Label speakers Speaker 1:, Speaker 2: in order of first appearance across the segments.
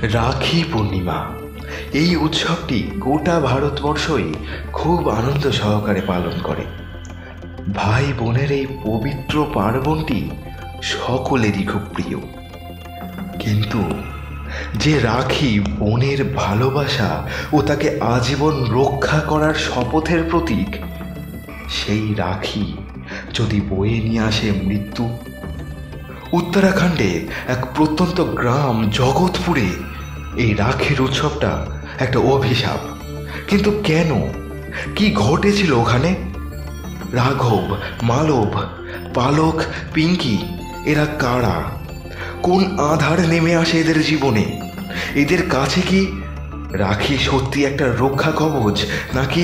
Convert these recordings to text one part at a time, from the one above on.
Speaker 1: রাখি পূর্ণিমা এই উৎসবটি গোটা ভারতবর্ষই খুব আনন্দ সহকারে পালন করে। ভাই বোনের এই পবিত্র পার্বণটি সকলেরই খুব প্রিয়। কিন্তু যে রাখি বোনের ভালোবাসা ও তাকে আজীবন রক্ষা করার শপথের প্রতীক, সেই রাখি যদি বয়ে নিয়ে আসে মৃত্যু। উত্তরাখণ্ডের এক প্রত্যন্ত গ্রাম জগৎপুরে এই রাখির উৎসবটা একটা অভিশাপ। কিন্তু কেন, কি ঘটেছিল ওখানে? রাঘব, মালব, পালক, পিঙ্কি এরা কারা? কোন আধার নেমে আসে এদের জীবনে? এদের কাছে কি রাখি সত্যি একটা রক্ষা কবচ, নাকি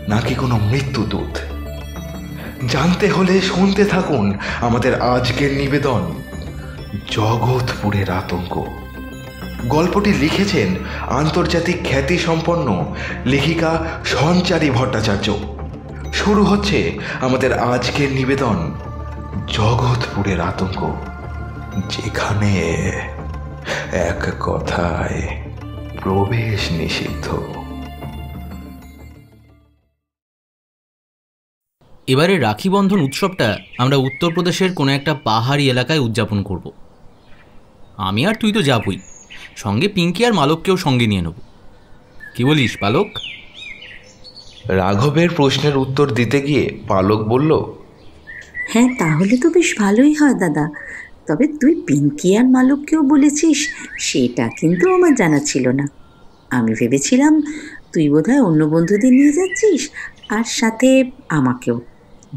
Speaker 1: নাকি কোনো মৃত্যুদূত? জানতে হলে শুনতে থাকুন আমাদের আজকের নিবেদন, জগৎপুরের আতঙ্ক। গল্পটি লিখেছেন আন্তর্জাতিক খ্যাতিসম্পন্ন লেখিকা সঞ্চারী ভট্টাচার্য। শুরু হচ্ছে আমাদের আজকের নিবেদন, জগৎপুরের আতঙ্ক, যেখানে এক কথায় প্রবেশ নিষিদ্ধ।
Speaker 2: এবারে রাখি বন্ধন উৎসবটা আমরা উত্তরপ্রদেশের কোনো একটা পাহাড়ি এলাকায় উদযাপন করব। আমি আর তুই তো যাবই, সঙ্গে পিঙ্কি আর মালককেও সঙ্গে নিয়ে নেব। কি বলিস পালক?
Speaker 1: রাঘবের প্রশ্নের উত্তর দিতে গিয়ে পালক বলল,
Speaker 3: হ্যাঁ, তাহলে তো বেশ ভালোই হয় দাদা। তবে তুই পিঙ্কি আর মালককেও বলেছিস, সেটা কিন্তু আমার জানা ছিল না। আমি ভেবেছিলাম তুই বোধহয় অন্য বন্ধুদের নিয়ে যাচ্ছিস, আর সাথে আমাকেও।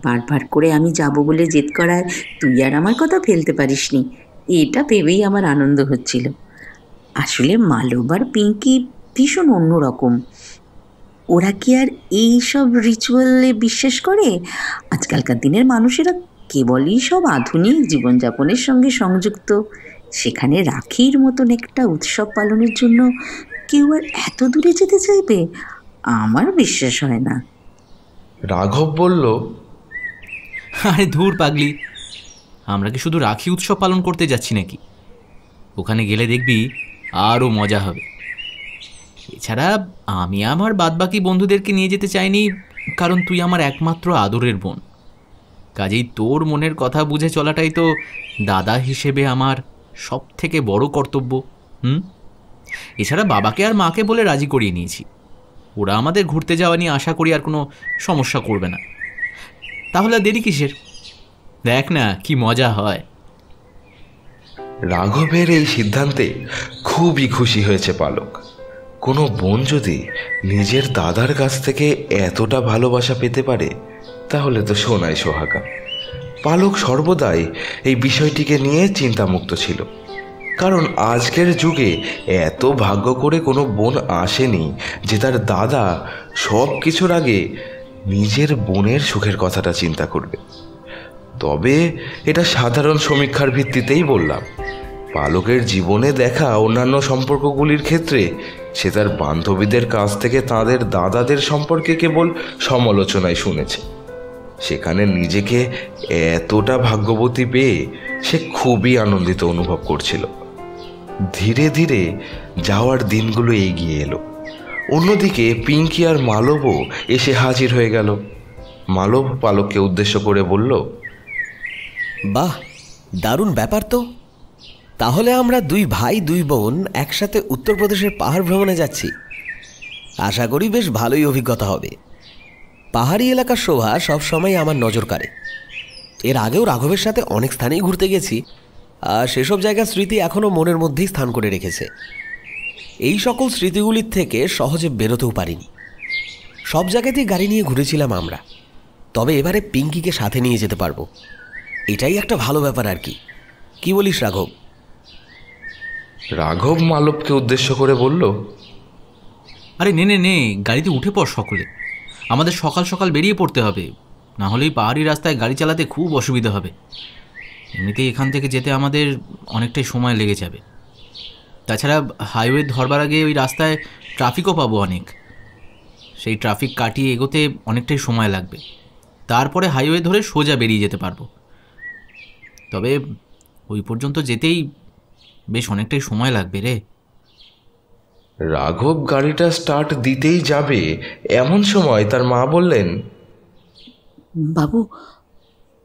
Speaker 3: বারবার করে আমি যাব বলে জেদ করায় তুই আর আমার কথা ফেলতে পারিসনি, এটা ভেবেই আমার আনন্দ হচ্ছিল। আসলে মালব আর পিঙ্কি ভীষণ অন্যরকম। ওরা কি আর এই সব রিচুয়ালে বিশ্বাস করে? আজকালকার দিনের মানুষেরা কেবলই সব আধুনিক জীবনযাপনের সঙ্গে সংযুক্ত। সেখানে রাখির মতন একটা উৎসব পালনের জন্য কেউ আর এত দূরে যেতে চাইবে? আমার বিশ্বাস হয় না।
Speaker 1: রাঘব বলল,
Speaker 2: আরে ধুর পাগলি, আমরা কি শুধু রাখি উৎসব পালন করতে যাচ্ছি নাকি? ওখানে গেলে দেখবি আরও মজা হবে। এছাড়া আমি আমার বাদবাকি বন্ধুদেরকে নিয়ে যেতে চাইনি, কারণ তুই আমার একমাত্র আদরের বোন। কাজেই তোর মনের কথা বুঝে চলাটাই তো দাদা হিসেবে আমার সব থেকে বড় কর্তব্য। এছাড়া বাবাকে আর মাকে বলে রাজি করিয়ে নিয়েছি, ওরা আমাদের ঘুরতে যাওয়া নিয়ে আশা করি আর কোনো সমস্যা করবে না। তাহলে দেরি কিসের? দেখ না কি মজা হয়।
Speaker 1: রাঘবের এই সিদ্ধান্তে খুবই খুশি হয়েছে পালক। কোনো বোন যদি নিজের দাদার কাছ থেকে এতটা ভালোবাসা পেতে পারে, তাহলে তো সোনায় সোহাগা। পালক সর্বদাই এই বিষয়টিকে নিয়ে চিন্তামুক্ত ছিল, কারণ আজকের যুগে এত ভাগ্য করে কোনো বোন আসেনি যে তার দাদা সব কিছুর আগে নিজের বোনের সুখের কথাটা চিন্তা করবে। তবে এটা সাধারণ সমীক্ষার ভিত্তিতেই বললাম। পালকের জীবনে দেখা অন্যান্য সম্পর্কগুলির ক্ষেত্রে সে তার বান্ধবীদের কাছ থেকে তাদের দাদাদের সম্পর্কে কেবল সমালোচনায় শুনেছে। সেখানে নিজেকে এতটা ভাগ্যবতী পেয়ে সে খুবই আনন্দিত অনুভব করছিল। ধীরে ধীরে যাওয়ার দিনগুলো এগিয়ে এলো। অন্যদিকে পিঙ্কি আর মালবও এসে হাজির হয়ে গেল। মালব পালককে উদ্দেশ্য করে বলল,
Speaker 4: বাহ, দারুণ ব্যাপার তো। তাহলে আমরা দুই ভাই দুই বোন একসাথে উত্তরপ্রদেশের পাহাড় ভ্রমণে যাচ্ছি। আশা করি বেশ ভালোই অভিজ্ঞতা হবে। পাহাড়ি এলাকার শোভা সবসময় আমার নজর কাড়ে। এর আগেও রাঘবের সাথে অনেক স্থানেই ঘুরতে গেছি, আর সেসব জায়গার স্মৃতি এখনও মনের মধ্যেই স্থান করে রেখেছে। এই সকল স্মৃতিগুলির থেকে সহজে বেরোতেও পারিনি। সব জায়গাতেই গাড়ি নিয়ে ঘুরেছিলাম আমরা। তবে এবারে পিঙ্কিকে সাথে নিয়ে যেতে পারবো, এটাই একটা ভালো ব্যাপার আর কি। কি বলিস রাঘব?
Speaker 1: রাঘব মালবকে উদ্দেশ্য করে বলল,
Speaker 2: আরে নে নে নে, গাড়িতে উঠে পড় সকলে। আমাদের সকাল সকাল বেরিয়ে পড়তে হবে, না হলেই পাহাড়ি রাস্তায় গাড়ি চালাতে খুব অসুবিধা হবে। এমনিতেই এখান থেকে যেতে আমাদের অনেকটাই সময় লেগে যাবে। তাছাড়া হাইওয়ে ধরবার আগে ওই রাস্তায় ট্রাফিকও পাবো অনেক। সেই ট্রাফিক কাটিয়ে এগোতে অনেকটাই সময় লাগবে। তারপরে হাইওয়ে ধরে সোজা বেরিয়ে যেতে পারবো। তবে ওই পর্যন্ত যেতেই বেশ অনেকটাই সময় লাগবে রে।
Speaker 1: রাঘব গাড়িটা স্টার্ট দিতেই যাবে এমন সময় তার মা বললেন,
Speaker 3: বাবু,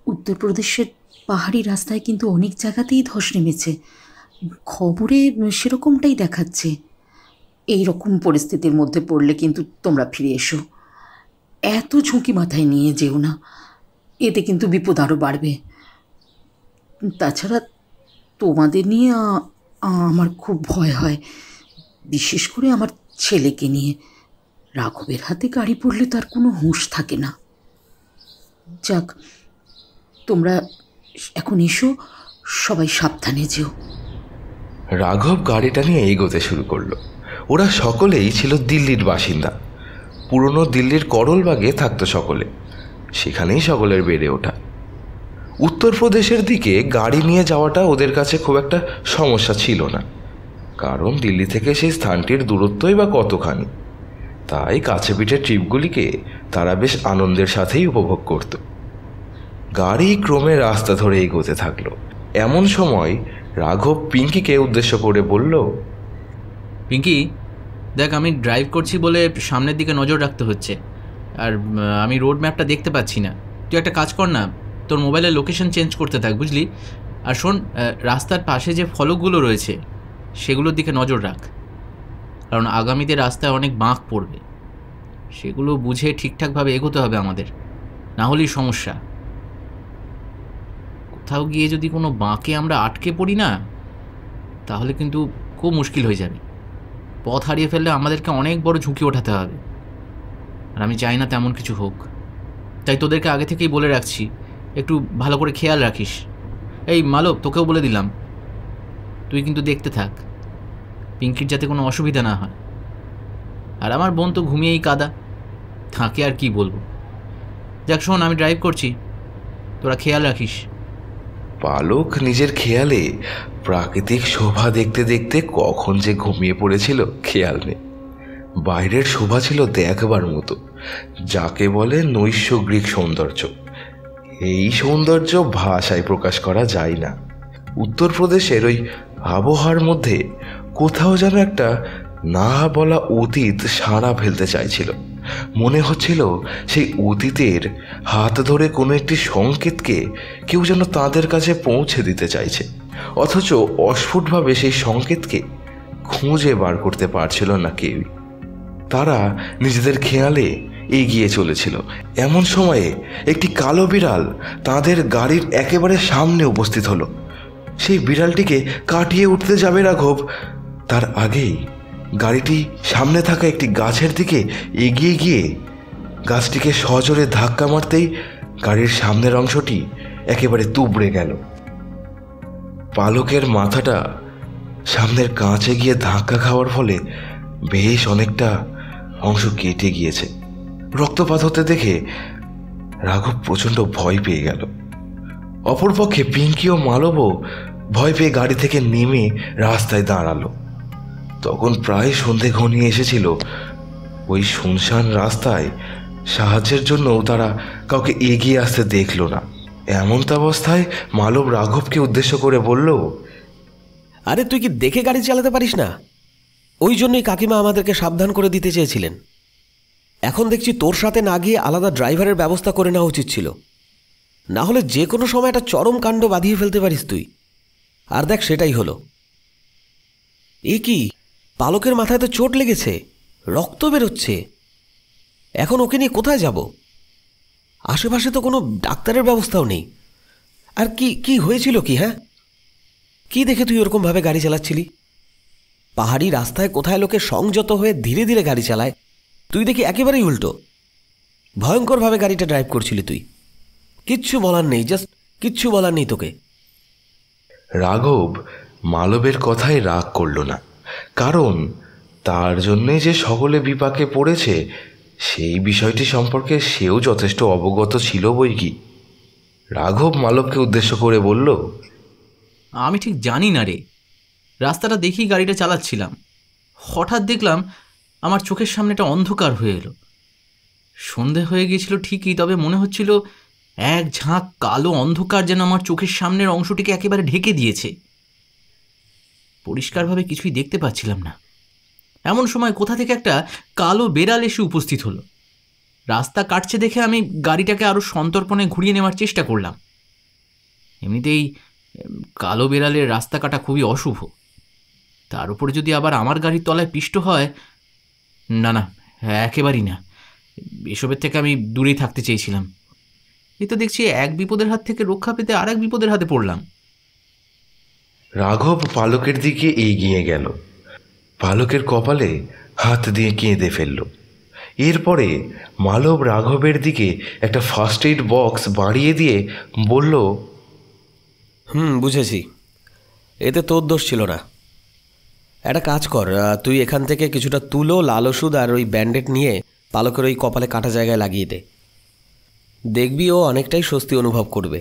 Speaker 3: উত্তরপ্রদেশের পাহাড়ি রাস্তায় কিন্তু অনেক জায়গাতেই ধস নেমেছে। খবরে সেরকমটাই দেখাচ্ছে। এই রকম পরিস্থিতির মধ্যে পড়লে কিন্তু তোমরা ফিরে এসো। এত ঝুঁকি মাথায় নিয়ে যেও না, এতে কিন্তু বিপদ আরও বাড়বে। তাছাড়া তোমাদের নিয়ে আমার খুব ভয় হয়, বিশেষ করে আমার ছেলেকে নিয়ে। রাঘবের হাতে গাড়ি পড়লে তার কোনো হুঁশ থাকে না। যাক, তোমরা এখন এসো, সবাই সাবধানে যেও।
Speaker 1: রাঘব গাড়িটা নিয়ে এগোতে শুরু করলো। ওরা সকলেই ছিল দিল্লির বাসিন্দা। পুরনো দিল্লির করলবাগে থাকতো সকলে, সেখানেই সকলের বেড়ে ওঠা। উত্তরপ্রদেশের দিকে গাড়ি নিয়ে যাওয়াটা ওদের কাছে খুব একটা সমস্যা ছিল না, কারণ দিল্লি থেকে সেই স্থানটির দূরত্বই বা কতখানি। তাই কাছে পিঠে ট্রিপগুলিকে তারা বেশ আনন্দের সাথেই উপভোগ করত। গাড়ি ক্রমে রাস্তা ধরে এগোতে থাকলো। এমন সময় রাঘব পিঙ্কিকে উদ্দেশ্য করে বলল,
Speaker 2: পিঙ্কি, দেখ, আমি ড্রাইভ করছি বলে সামনের দিকে নজর রাখতে হচ্ছে, আর আমি রোড ম্যাপটা দেখতে পাচ্ছি না। তুই একটা কাজ কর না, তোর মোবাইলের লোকেশন চেঞ্জ করতে থাক, বুঝলি? আর শোন, রাস্তার পাশে যে ফলকগুলো রয়েছে সেগুলোর দিকে নজর রাখ, কারণ আগামীতে রাস্তায় অনেক বাঁক পড়বে। সেগুলো বুঝে ঠিকঠাকভাবে এগোতে হবে আমাদের, না হলেই সমস্যা। কোথাও গিয়ে যদি কোনো বাঁকে আমরা আটকে পড়ি না, তাহলে কিন্তু খুব মুশকিল হয়ে যাবে। পথ হারিয়ে ফেললে আমাদেরকে অনেক বড় ঝুঁকি ওঠাতে হবে, আর আমি চাই না তেমন কিছু হোক। তাই তোদেরকে আগে থেকেই বলে রাখছি, একটু ভালো করে খেয়াল রাখিস। এই মালব, তোকেও বলে দিলাম, তুই কিন্তু দেখতে থাক, পিঙ্কির যাতে কোনো অসুবিধা না হয়। আর আমার বোন তো ঘুমিয়েই কাদা, থাকে আর কি বলবো। যাক শোন, আমি ড্রাইভ করছি, তোরা খেয়াল রাখিস।
Speaker 1: পালক নিজের খেয়ালে প্রাকৃতিক শোভা দেখতে দেখতে কখন যে ঘুমিয়ে পড়েছিল খেয়াল নেই। বাইরের শোভা ছিল দেখবার মতো, যাকে বলে নৈসর্গিক সৌন্দর্য। এই সৌন্দর্য ভাষায় প্রকাশ করা যায় না। উত্তরপ্রদেশের ওই আবহাওয়ার মধ্যে কোথাও যেন একটা না বলা অতীত সাড়া ফেলতে চাইছিল। মনে হচ্ছিল সেই অতীতের হাত ধরে কোনো একটি সংকেতকে কেউ যেন তাদের কাছে পৌঁছে দিতে চাইছে, অথচ অস্ফুটভাবে সেই সংকেতকে খুঁজে বার করতে পারছিল না কেউই। তারা নিজেদের খেয়ালে এগিয়ে চলেছিল। এমন সময়ে একটি কালো বিড়াল তাদের গাড়ির একেবারে সামনে উপস্থিত হলো। সেই বিড়ালটিকে কাটিয়ে উঠতে যাবে রাঘব, তার আগেই গাড়িটি সামনে থাকা একটি গাছের দিকে এগিয়ে গিয়ে গাছটিকে সজোরে ধাক্কা মারতেই গাড়ির সামনের অংশটি একেবারে তুবড়ে গেল। পালকের মাথাটা সামনের কাঁচে গিয়ে ধাক্কা খাওয়ার ফলে বেশ অনেকটা অংশ কেটে গিয়েছে। রক্তপাত হতে দেখে রাঘব প্রচণ্ড ভয় পেয়ে গেল। অপরপক্ষে পিঙ্কি ও মালবও ভয় পেয়ে গাড়ি থেকে নেমে রাস্তায় দাঁড়ালো। তখন প্রায় সন্ধে ঘনিয়ে এসেছিল। ওই শুনশান রাস্তায় সাহায্যের জন্য তারা কাউকে এগিয়ে আসতে দেখল না। এমন অবস্থায় মালব রাঘবকে উদ্দেশ্য করে বলল,
Speaker 4: আরে তুই কি দেখে গাড়ি চালাতে পারিস না? ওই জন্যই কাকিমা আমাদেরকে সাবধান করে দিতে চেয়েছিলেন। এখন দেখছি তোর সাথে না গিয়ে আলাদা ড্রাইভারের ব্যবস্থা করে নেওয়া উচিত ছিল, না হলে যে কোনো সময় একটা চরম কাণ্ড বাঁধিয়ে ফেলতে পারিস তুই। আর দেখ, সেটাই হলো। এ কি, পালকের মাথায় তো চোট লেগেছে, রক্ত বেরোচ্ছে। এখন ওকে নিয়ে কোথায় যাব? আশেপাশে তো কোনো ডাক্তারের ব্যবস্থাও নেই। আর কি কি হয়েছিল কি? হ্যাঁ, কি দেখে তুই ওরকমভাবে গাড়ি চালাচ্ছিলি? পাহাড়ি রাস্তায় কোথায় লোকে সংযত হয়ে ধীরে ধীরে গাড়ি চালায়, তুই দেখি একেবারেই উল্টো। ভয়ঙ্করভাবে গাড়িটা ড্রাইভ করছিলি তুই। কিচ্ছু বলার নেই, জাস্ট কিচ্ছু বলার নেই তোকে।
Speaker 1: রাঘব মালবের কথায় রাগ করল না, কারণ তার জন্যে যে সকলে বিপাকে পড়েছে সেই বিষয়টি সম্পর্কে সেও যথেষ্ট অবগত ছিল বই কি। রাঘব মালবকে উদ্দেশ্য করে বলল,
Speaker 2: আমি ঠিক জানি না রে, রাস্তাটা দেখেই গাড়িটা চালাচ্ছিলাম, হঠাৎ দেখলাম আমার চোখের সামনেটা অন্ধকার হয়ে এলো। সন্ধে হয়ে গিয়েছিল ঠিকই, তবে মনে হচ্ছিল এক ঝাঁক কালো অন্ধকার যেন আমার চোখের সামনের অংশটিকে একেবারে ঢেকে দিয়েছে। পরিষ্কারভাবে কিছুই দেখতে পাচ্ছিলাম না। এমন সময় কোথা থেকে একটা কালো বেড়াল এসে উপস্থিত হলো। রাস্তা কাটছে দেখে আমি গাড়িটাকে আরও সন্তর্পণে ঘুরিয়ে নেওয়ার চেষ্টা করলাম। এমনিতেই কালো বেড়ালের রাস্তা কাটা খুবই অশুভ, তার উপরে যদি আবার আমার গাড়ির তলায় পিষ্ট হয়, না না, একেবারেই না। এসবের থেকে আমি দূরেই থাকতে চেয়েছিলাম। এই তো দেখছি এক বিপদের হাত থেকে রক্ষা পেতে আর এক বিপদের হাতে পড়লাম।
Speaker 1: রাঘব পালকের দিকে এগিয়ে গেল, পালকের কপালে হাত দিয়ে কেঁদে ফেলল। এরপরে মালব রাঘবের দিকে একটা ফার্স্ট এইড বক্স বাড়িয়ে দিয়ে বলল,
Speaker 4: বুঝেছি, এতে তোর দোষ ছিল না। একটা কাজ কর, তুই এখান থেকে কিছুটা তুলো, লাল ওষুধ আর ওই ব্যান্ডেড নিয়ে পালকের ওই কপালে কাটা জায়গায় লাগিয়ে দে। দেখবি ও অনেকটাই স্বস্তি অনুভব করবে।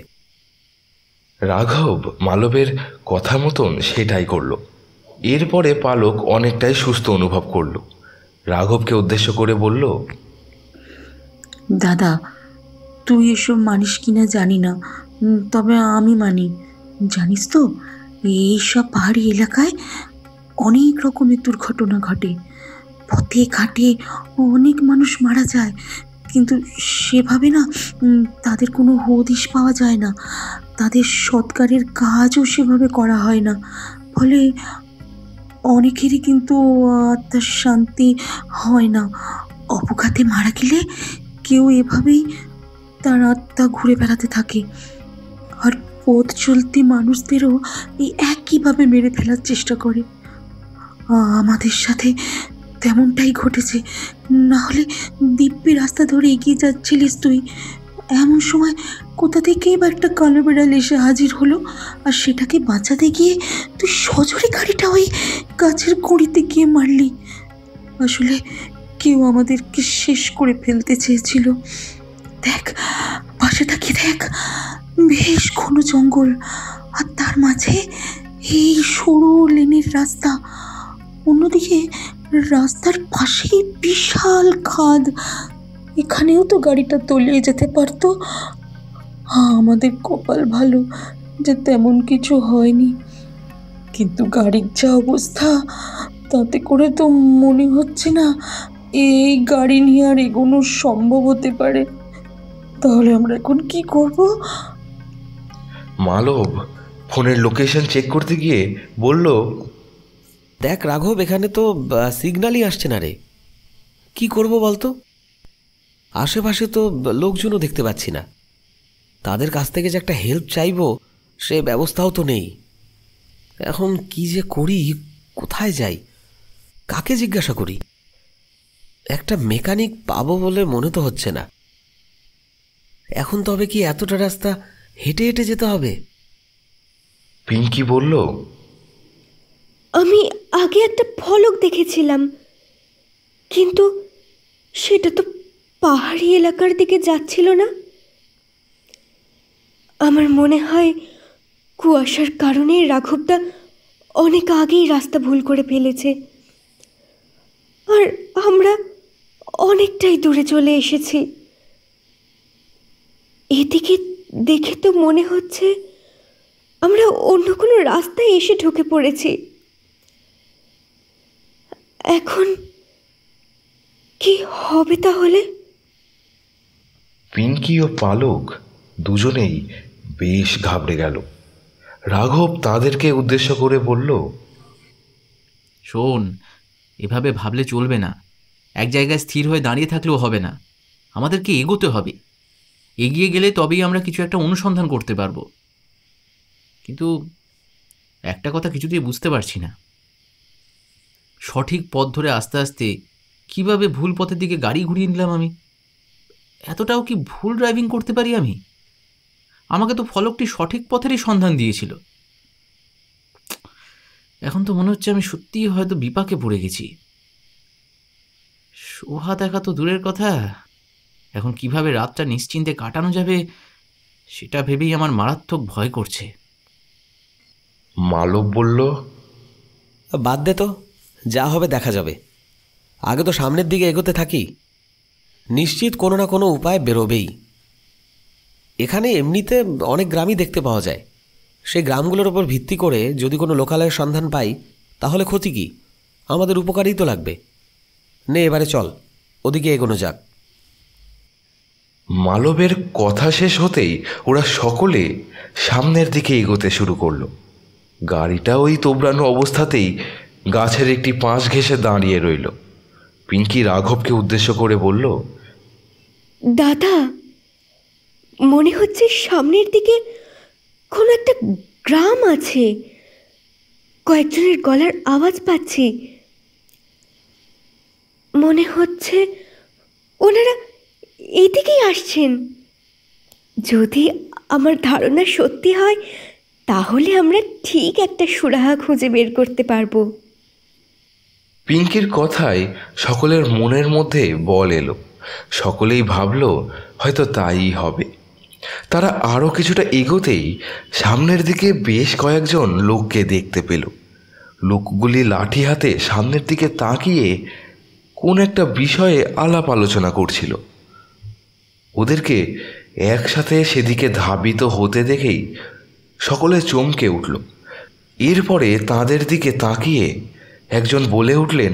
Speaker 1: রাঘব মালবের কথা মতন সেটাই করল। এরপরে পালক অনেকটাই সুস্থ অনুভব করল। রাঘবকে উদ্দেশ্য করে বলল,
Speaker 3: দাদা, তুই এসব মানিস কিনা জানি না, তবে আমি মানি। জানিস তো, এইসব পাহাড়ি এলাকায় অনেক রকমের দুর্ঘটনা ঘটে। পথে ঘাটে অনেক মানুষ মারা যায়, কিন্তু সেভাবে না তাদের কোনো হদিশ পাওয়া যায় না। তাদের সৎকারের কাজও সেভাবে করা হয় না, ফলে অনেকেরই কিন্তু আত্মার শান্তি হয় না। অপঘাতে মারা গেলে কেউ এভাবেই তার আত্মা ঘুরে বেড়াতে থাকে, আর পথ চলতি মানুষদেরও এই একইভাবে মেরে ফেলার চেষ্টা করে। আমাদের সাথে তেমনটাই ঘটেছে। না হলে দিব্যি রাস্তা ধরে এগিয়ে যাচ্ছিলিস তুই, এমন সময় কোথা থেকেই বা একটা কালো বেড়াল এসে হাজির হলো, আর সেটাকে বাঁচাতে গিয়ে তুই সজোরে গাড়িটা ওই গাছের গুঁড়িতে গিয়ে মারলি। আসলে কেউ আমাদেরকে শেষ করে ফেলতে চেয়েছিল। দেখ, পাশে তাকিয়ে দেখ, বেশ ঘন জঙ্গল, আর তার মাঝে এই সরু লেনের রাস্তা। অন্যদিকে রাস্তার পাশেই বিশাল খাদ। এখানেও তো গাড়িটা তলিয়ে যেতে পারতো। আমাদের কপাল ভালো যে তেমন কিছু হয়নি, কিন্তু গাড়ির যা অবস্থা, তাতে করে তো মনে হচ্ছে না এই গাড়ি নিয়ে আর এগোনো সম্ভব হতে পারে। তাহলে আমরা এখন কি করব?
Speaker 1: মালব ফোনের লোকেশন চেক করতে গিয়ে বলল,
Speaker 4: দেখ রাঘব, এখানে তো সিগন্যালই আসছে না রে। কি করব বলতো? আশেপাশে তো লোকজনও দেখতে পাচ্ছি না। তাদের কাছ থেকে যে একটা হেল্প চাইবো, সে ব্যবস্থাও তো নেই। এখন কি যে করি, কোথায় যাই, কাকে জিজ্ঞাসা করি? একটা মেকানিক পাবো বলে মনে তো হচ্ছে না। এখন তবে কি এতটা রাস্তা হেঁটে হেঁটে যেতে হবে?
Speaker 1: পিঙ্কি বলল,
Speaker 5: আমি আগে একটা ফলক দেখেছিলাম, কিন্তু সেটা তো পাহাড়ি এলাকার দিকে যাচ্ছিল না। আমার মনে হয় কুয়াশার কারণে রাঘবদা অনেক আগেই রাস্তা ভুল করে ফেলেছে, আর আমরা অনেকটাই দূরে চলে এসেছি। এদিকে দেখে তো মনে হচ্ছে আমরা অন্য কোনো রাস্তায় এসে ঢুকে পড়েছি। এখন কি হবে তাহলে?
Speaker 1: পিঙ্কি ও পালক দুজনেই বেশ ঘাবড়ে গেল। রাঘব তাদেরকে উদ্দেশ্য করে বলল,
Speaker 2: শোন, এভাবে ভাবলে চলবে না। এক জায়গায় স্থির হয়ে দাঁড়িয়ে থাকলেও হবে না, আমাদেরকে এগোতে হবে। এগিয়ে গেলে তবেই আমরা কিছু একটা অনুসন্ধান করতে পারবো। কিন্তু একটা কথা কিছুতেই বুঝতে পারছি না, সঠিক পথ ধরে আস্তে আস্তে কিভাবে ভুল পথের দিকে গাড়ি ঘুরিয়ে নিলাম আমি। এতটাও কি ভুল ড্রাইভিং করতে পারি আমি? আমাকে তো ফলকটি সঠিক পথেরই সন্ধান দিয়েছিল। এখন তো মনে হচ্ছে আমি সত্যিই হয়তো বিপাকে পড়ে গেছি। শোভা দেখা তো দূরের কথা, এখন কিভাবে রাতটা নিশ্চিন্তে কাটানো যাবে সেটা ভেবেই আমার মারাত্মক ভয় করছে।
Speaker 1: মালব বলল,
Speaker 4: বাদ দে তো, যা হবে দেখা যাবে। আগে তো সামনের দিকে এগোতে থাকি, নিশ্চিত কোনো না কোনো উপায় বেরোবেই। এখানে এমনিতে অনেক গ্রামই দেখতে পাওয়া যায়। সেই গ্রামগুলোর ওপর ভিত্তি করে যদি কোনো লোকালয়ের সন্ধান পাই, তাহলে ক্ষতি কি? আমাদের উপকারেই তো লাগবে। নে এবারে চল, ওদিকে এগোনো যাক।
Speaker 1: মালবের কথা শেষ হতেই ওরা সকলে সামনের দিকে এগোতে শুরু করলো। গাড়িটা ওই তোবড়ানো অবস্থাতেই গাছের একটি পাঁশ ঘেঁষে দাঁড়িয়ে রইল। পিঙ্কি রাঘবকে উদ্দেশ্য করে বলল,
Speaker 5: দাদা, মনে হচ্ছে সামনের দিকে কোনো একটা গ্রাম আছে। কয়েকজনের গলার আওয়াজ পাচ্ছি। মনে হচ্ছে ওনারা এদিকেই আসছেন। যদি আমার ধারণা সত্যি হয় তাহলে আমরা ঠিক একটা সুরাহা খুঁজে বের করতে পারবো।
Speaker 1: পিঙ্কির কথায় সকলের মনের মধ্যে বল এলো। সকলেই ভাবল হয়তো তাই হবে। তারা আরও কিছুটা এগোতেই সামনের দিকে বেশ কয়েকজন লোককে দেখতে পেল। লোকগুলি লাঠি হাতে সামনের দিকে তাকিয়ে কোন একটা বিষয়ে আলাপ আলোচনা করছিল। ওদেরকে একসাথে সেদিকে ধাবিত হতে দেখেই সকলে চমকে উঠল। এরপরে তাদের দিকে তাকিয়ে একজন বলে উঠলেন,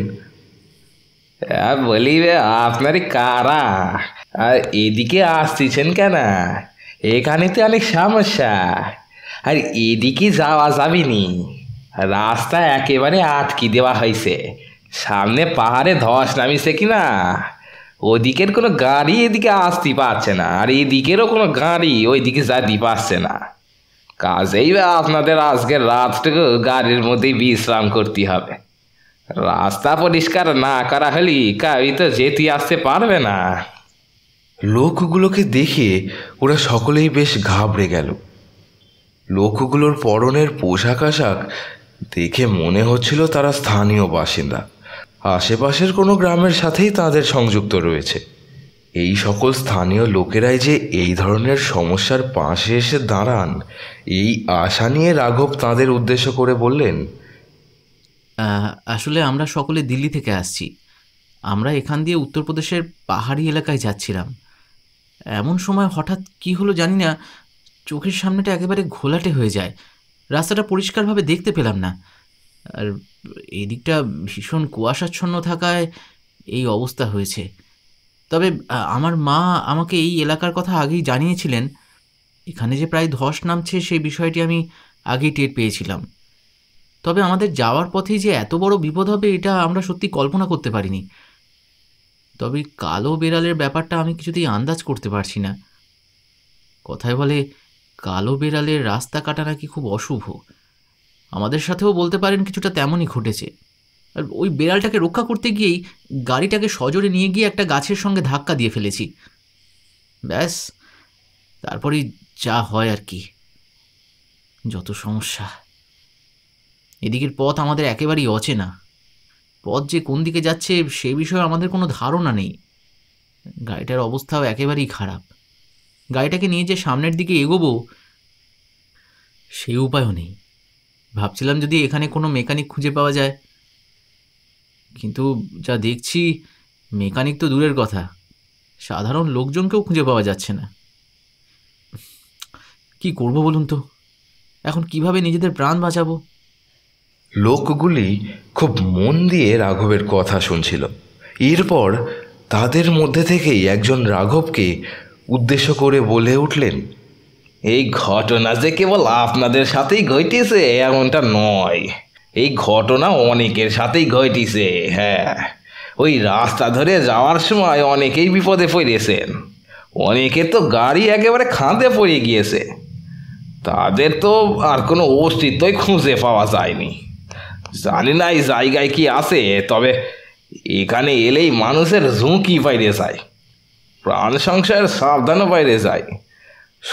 Speaker 6: বলি আপনারই কারা আর এদিকে আসতেছেন কেন? এখানে তো অনেক সমস্যা, আর এদিকে যাওয়া যাবেনি। রাস্তা একেবারে আটকে দেওয়া হয়েছে। সামনে পাহাড়ে ধস নামিছে কিনা, ওদিকের কোনো গাড়ি এদিকে আসতে পারছে না, আর এদিকেরও কোনো গাড়ি ওইদিকে যেতে পারছে না। কাজেই আপনাদের আজকের রাতটুকু গাড়ির মধ্যেই বিশ্রাম করতে হবে। রাস্তা পরিষ্কার না করা হলে কাউই তো যেতে আসতে পারবে না।
Speaker 1: লোকগুলোকে দেখে ওরা সকলেই বেশ ঘাবড়ে গেল। লোকগুলোর পরনের পোশাক আশাক দেখে মনে হচ্ছিল তারা স্থানীয় বাসিন্দা। আশেপাশের কোনো গ্রামের সাথেই তাদের সংযুক্ত রয়েছে। এই সকল স্থানীয় লোকেরাই যে এই ধরনের সমস্যার পাশে এসে দাঁড়ান, এই আশা নিয়ে রাঘব তাদের উদ্দেশ্য করে বললেন,
Speaker 2: আসলে আমরা সকলে দিল্লি থেকে আসছি। আমরা এখান দিয়ে উত্তরপ্রদেশের পাহাড়ি এলাকায় যাচ্ছিলাম। এমন সময় হঠাৎ কি হলো জানি না, চোখের সামনেটা একেবারে ঘোলাটে হয়ে যায়। রাস্তাটা পরিষ্কারভাবে দেখতে পেলাম না, আর এই দিকটা ভীষণ কুয়াশাচ্ছন্ন থাকায় এই অবস্থা হয়েছে। তবে আমার মা আমাকে এই এলাকার কথা আগেই জানিয়েছিলেন। এখানে যে প্রায় ধস নামছে সেই বিষয়টি আমি আগেই টের পেয়েছিলাম। তবে আমাদের যাওয়ার পথেই যে এত বড় বিপদ হবে এটা আমরা সত্যি কল্পনা করতে পারিনি। তবে কালো বেড়ালের ব্যাপারটা আমি কিছুতেই আন্দাজ করতে পারছি না। কথায় বলে কালো বেড়ালের রাস্তা কাটা নাকি খুব অশুভ। আমাদের সাথেও বলতে পারেন কিছুটা তেমনই ঘটেছে। আর ওই বেড়ালটাকে রক্ষা করতে গিয়েই গাড়িটাকে সজোরে নিয়ে গিয়ে একটা গাছের সঙ্গে ধাক্কা দিয়ে ফেলেছি। ব্যাস, তারপরেই যা হয় আর কি। যত সমস্যা। এদিকের পথ আমাদের একেবারেই অচেনা। পথ যে কোন দিকে যাচ্ছে সে বিষয়ে আমাদের কোনো ধারণা নেই। গাড়িটার অবস্থাও একেবারেই খারাপ। গাড়িটাকে নিয়ে যে সামনের দিকে এগোবো সেই উপায়ও নেই। ভাবছিলাম যদি এখানে কোনো মেকানিক খুঁজে পাওয়া যায়, কিন্তু যা দেখছি মেকানিক তো দূরের কথা, সাধারণ লোকজনকেও খুঁজে পাওয়া যাচ্ছে না। কি করব বলুন তো? এখন কিভাবে নিজেদের প্রাণ বাঁচাবো?
Speaker 1: লোকগুলি খুব মন দিয়ে রাঘবের কথা শুনছিল। এরপর তাদের মধ্যে থেকেই একজন রাঘবকে উদ্দেশ্য করে বলে উঠলেন,
Speaker 6: এই ঘটনা যে কেবল আপনাদের সাথেই ঘটেছে এমনটা নয়। এই ঘটনা অনেকের সাথেই ঘটেছে। হ্যাঁ, ওই রাস্তা ধরে যাওয়ার সময় অনেকেই বিপদে পড়েছেন। অনেকে তো গাড়ি একেবারে খাঁদে পড়ে গিয়েছে। তাদের তো আর কোনো অস্তিত্বই খুঁজে পাওয়া যায়নি। জানি না এই জায়গায় কি আছে, তবে এখানে এলেই মানুষের ঝুঁকি বাইরে যায়, প্রাণ সংশয়ের সাবধানও বাইরে যায়।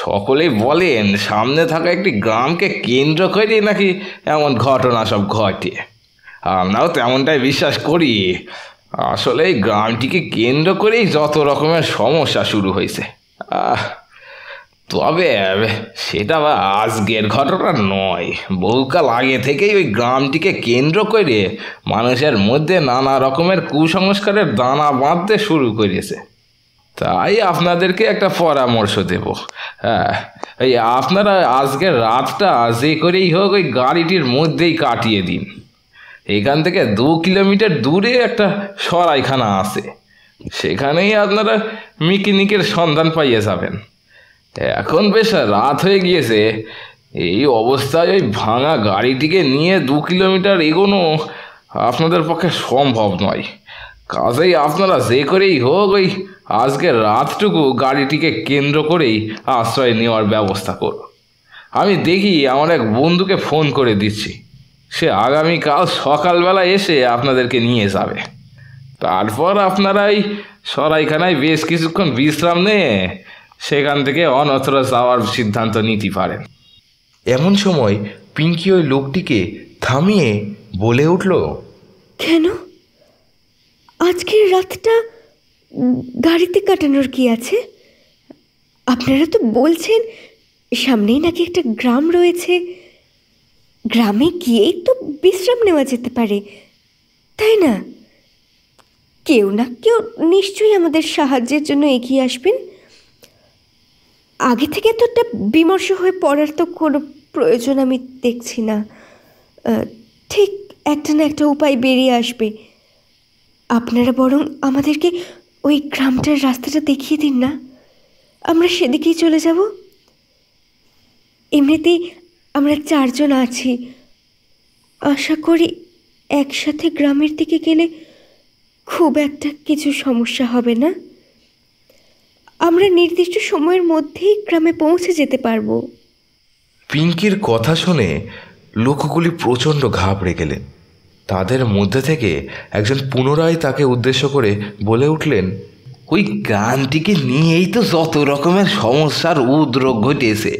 Speaker 6: সকলেই বলেন সামনে থাকা একটি গ্রামকে কেন্দ্র করে নাকি এমন ঘটনা সব ঘটে। আমরাও তেমনটাই বিশ্বাস করি। আসলে এই গ্রামটিকে কেন্দ্র করেই যত রকমের সমস্যা শুরু হয়েছে। তবে সেটা আজকের ঘটনা নয়, বহুকাল আগে থেকেই ওই গ্রামটিকে কেন্দ্র করে মানুষের মধ্যে নানা রকমের কুসংস্কারের দানা বাঁধতে শুরু করেছে। তাই আপনাদেরকে একটা পরামর্শ দেব। হ্যাঁ, এই আপনারা আজকের রাতটা যে করেই হোক ওই গাড়িটির মধ্যেই কাটিয়ে দিন। এখান থেকে 2 কিলোমিটার দূরে একটা সরাইখানা আছে, সেখানেই আপনারা মেকানিকের সন্ধান পাইয়ে যাবেন। এখন বেশ রাত হয়ে গিয়েছে, এই অবস্থায় ওই ভাঙা গাড়িটিকে নিয়ে 2 কিলোমিটার এগোনো আপনাদের পক্ষে সম্ভব নয়। কাজেই আপনারা যে করেই হোক ওই আজকের রাতটুকু গাড়িটিকে কেন্দ্র করেই আশ্রয় নেওয়ার ব্যবস্থা করুন। আমি দেখি আমার এক বন্ধুকে ফোন করে দিচ্ছি, সে আগামীকাল সকালবেলা এসে আপনাদেরকে নিয়ে যাবে। তারপর আপনারা এই সরাইখানায় বেশ কিছুক্ষণ বিশ্রাম নিয়ে সেখান থেকে অন্যত্র যাওয়ার সিদ্ধান্ত নিতে পারেন।
Speaker 1: এমন সময় পিঙ্কি ওই লোকটিকে থামিয়ে বলে উঠল,
Speaker 5: কেন আজকের রাতটা গাড়িতে কাটানোর কি আছে? আপনারা তো বলছেন সামনেই নাকি একটা গ্রাম রয়েছে, গ্রামে গিয়েই তো বিশ্রাম নেওয়া যেতে পারে, তাই না? কেউ না কেউ নিশ্চয়ই আমাদের সাহায্যের জন্য এগিয়ে আসবেন। আগে থেকে তো একটা বিমর্ষ হয়ে পড়ার তো কোনো প্রয়োজন আমি দেখছি না। ঠিক একটা না একটা উপায় বেরিয়ে আসবে। আপনারা বরং আমাদেরকে ওই গ্রামটার রাস্তাটা দেখিয়ে দিন না, আমরা সেদিকেই চলে যাব। এমনিতেই আমরা 4 জন আছি, আশা করি একসাথে গ্রামের দিকে গেলে খুব একটা কিছু সমস্যা হবে না। আমরা নির্দিষ্ট সময়ের মধ্যেই গ্রামে পৌঁছে যেতে পারবো।
Speaker 1: পিঙ্কির কথা শুনে লোকগুলি প্রচণ্ড ঘাবড়ে গেলেন। তাদের মধ্যে থেকে একজন পুনরায় তাকে উদ্দেশ্য করে বলে উঠলেন,
Speaker 6: ওই গ্রামটিকে নিয়েই তো যত রকমের সমস্যার উদ্রেক ঘটেছে,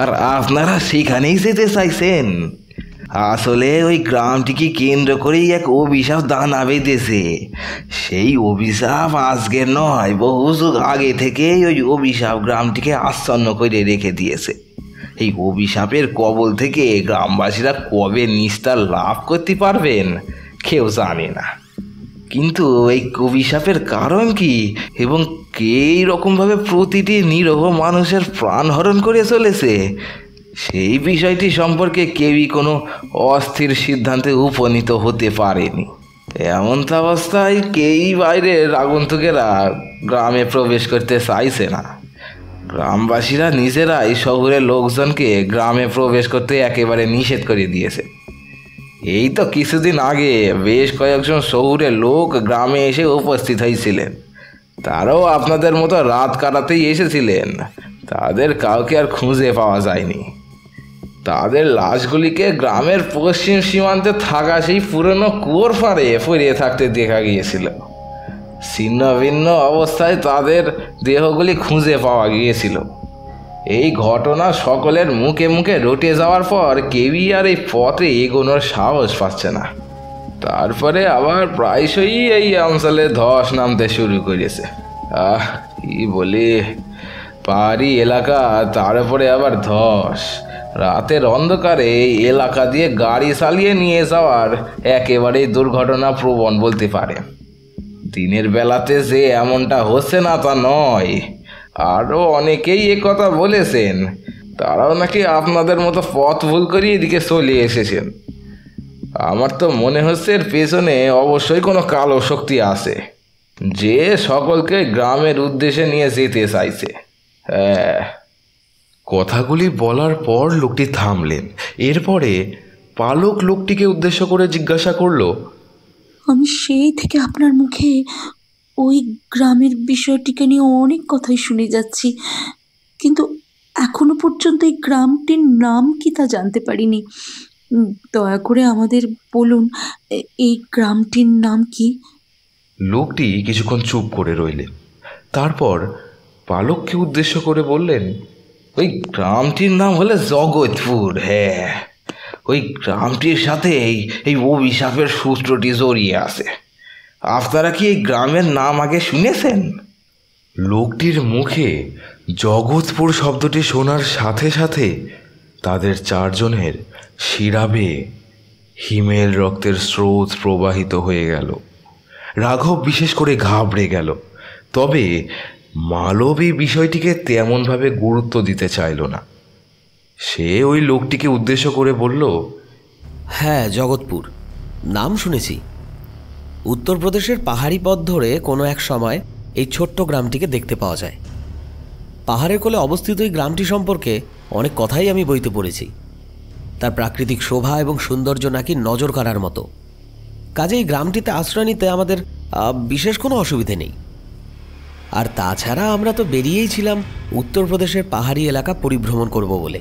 Speaker 6: আর আপনারা সেখানেই যেতে চাইছেন। আসলে ওই গ্রামটিকে কেন্দ্র করেই এক অভিশাপ দানা বেঁধেছে। সেই অভিশাপ আজকের নয়, বহু যুগ আগে থেকেই ওই অভিশাপ গ্রামটিকে আচ্ছন্ন করে রেখে দিয়েছে। এই অভিশাপের কবল থেকে গ্রামবাসীরা কবে নিস্তার লাভ করতে পারবেন কেউ জানে না। কিন্তু এই অভিশাপের কারণ কি এবং কে রকমভাবে প্রতিটি নিরহ মানুষের প্রাণ হরণ করে চলেছে, সেই বিষয়টি সম্পর্কে কেউই কোনো অস্থির সিদ্ধান্তে উপনীত হতে পারেনি। এমন অবস্থায় কেই বাইরের আগন্তুকেরা গ্রামে প্রবেশ করতে চাইছে না। গ্রামবাসীরা নিজেরাই শহরের লোকজনকে গ্রামে প্রবেশ করতে একেবারে নিষেধ করে দিয়েছে। এই তো কিছুদিন আগে বেশ কয়েকজন শহুরের লোক গ্রামে এসে উপস্থিত হয়েছিলেন। তারাও আপনাদের মতো রাত কাটাতেই এসেছিলেন। তাদের কাউকে আর খুঁজে পাওয়া যায়নি। তাদের লাশগুলিকে গ্রামের পশ্চিম সীমান্তে থাকা সেই পুরনো কুয়োর পাড়ে পড়ে থাকতে দেখা গিয়েছিল। ছিন্ন ভিন্ন অবস্থায় তাদের দেহগুলি খুঁজে পাওয়া গিয়েছিল। এই ঘটনা সকলের মুখে মুখে রটে যাওয়ার পর কেউই আর এই পথে এগোনোর সাহস পাচ্ছে না। তারপরে আবার প্রায়শই এই অঞ্চলে ধস নামতে শুরু করেছে। কি বলি, পাহাড়ি এলাকা, তারপরে আবার ধস। রাতের অন্ধকারে এই এলাকা দিয়ে গাড়ি চালিয়ে নিয়ে যাওয়ার একেবারেই দুর্ঘটনা প্রবণ বলতে পারে। দিনের বেলাতে যে এমনটা হচ্ছে না তা নয়, আরও অনেকেই এ কথা বলেছেন। তারাও নাকি আপনাদের মতো পথ ভুল করে এদিকে চলে এসেছেন। আমার তো মনে হচ্ছে এর পেছনে অবশ্যই কোনো কালো শক্তি আছে, যে সকলকে গ্রামের উদ্দেশ্যে নিয়ে যেতে চাইছে। হ্যাঁ।
Speaker 1: কথাগুলি বলার পর লোকটি থামলেন। এরপরে পালক লোকটিকে উদ্দেশ্য করে জিজ্ঞাসা করল,
Speaker 3: আমি সেই থেকে আপনার মুখে ওই গ্রামের বিষয়টিকে নিয়ে অনেক কথাই শুনে যাচ্ছি, কিন্তু এখনো পর্যন্ত এই গ্রামটির নাম কি তা জানতে পারিনি। দয়া করে আমাদের বলুন, এই গ্রামটির নাম কি?
Speaker 1: লোকটি কিছুক্ষণ চুপ করে রইলেন। তারপর পালককে উদ্দেশ্য করে বললেন,
Speaker 6: ওই গ্রামটির নাম হলো জগৎপুর। হ্যাঁ, ওই গ্রামটির সাথে এই অভিশাপের সূত্রটি জড়িয়ে আছে। আপনারা কি এই গ্রামের নাম আগে শুনেছেন?
Speaker 1: লোকটির মুখে জগৎপুর শব্দটি শোনার সাথে সাথে তাদের 4 জনের শিরা বেয়ে হিমেল রক্তের স্রোত প্রবাহিত হয়ে গেল। রাঘব বিশেষ করে ঘাবড়ে গেল। তবে মালবী বিষয়টিকে তেমনভাবে গুরুত্ব দিতে চাইল না। সে ওই লোকটিকে উদ্দেশ্য করে বলল,
Speaker 4: হ্যাঁ, জগৎপুর। নাম শুনেছি। উত্তরপ্রদেশের পাহাড়ি পথ ধরে কোনো এক সময় এই ছোট্ট গ্রামটিকে দেখতে পাওয়া যায়। পাহাড়ের কোলে অবস্থিত এই গ্রামটি সম্পর্কে অনেক কথাই আমি বইতে পড়েছি। তার প্রাকৃতিক শোভা এবং সৌন্দর্য নাকি নজর কাড়ার মতো। কাজেই গ্রামটিতে আশ্রয় নিতে আমাদের বিশেষ কোনো অসুবিধে নেই। আর তাছাড়া আমরা তো বেরিয়েই ছিলাম উত্তরপ্রদেশের পাহাড়ি এলাকা পরিভ্রমণ করব বলে।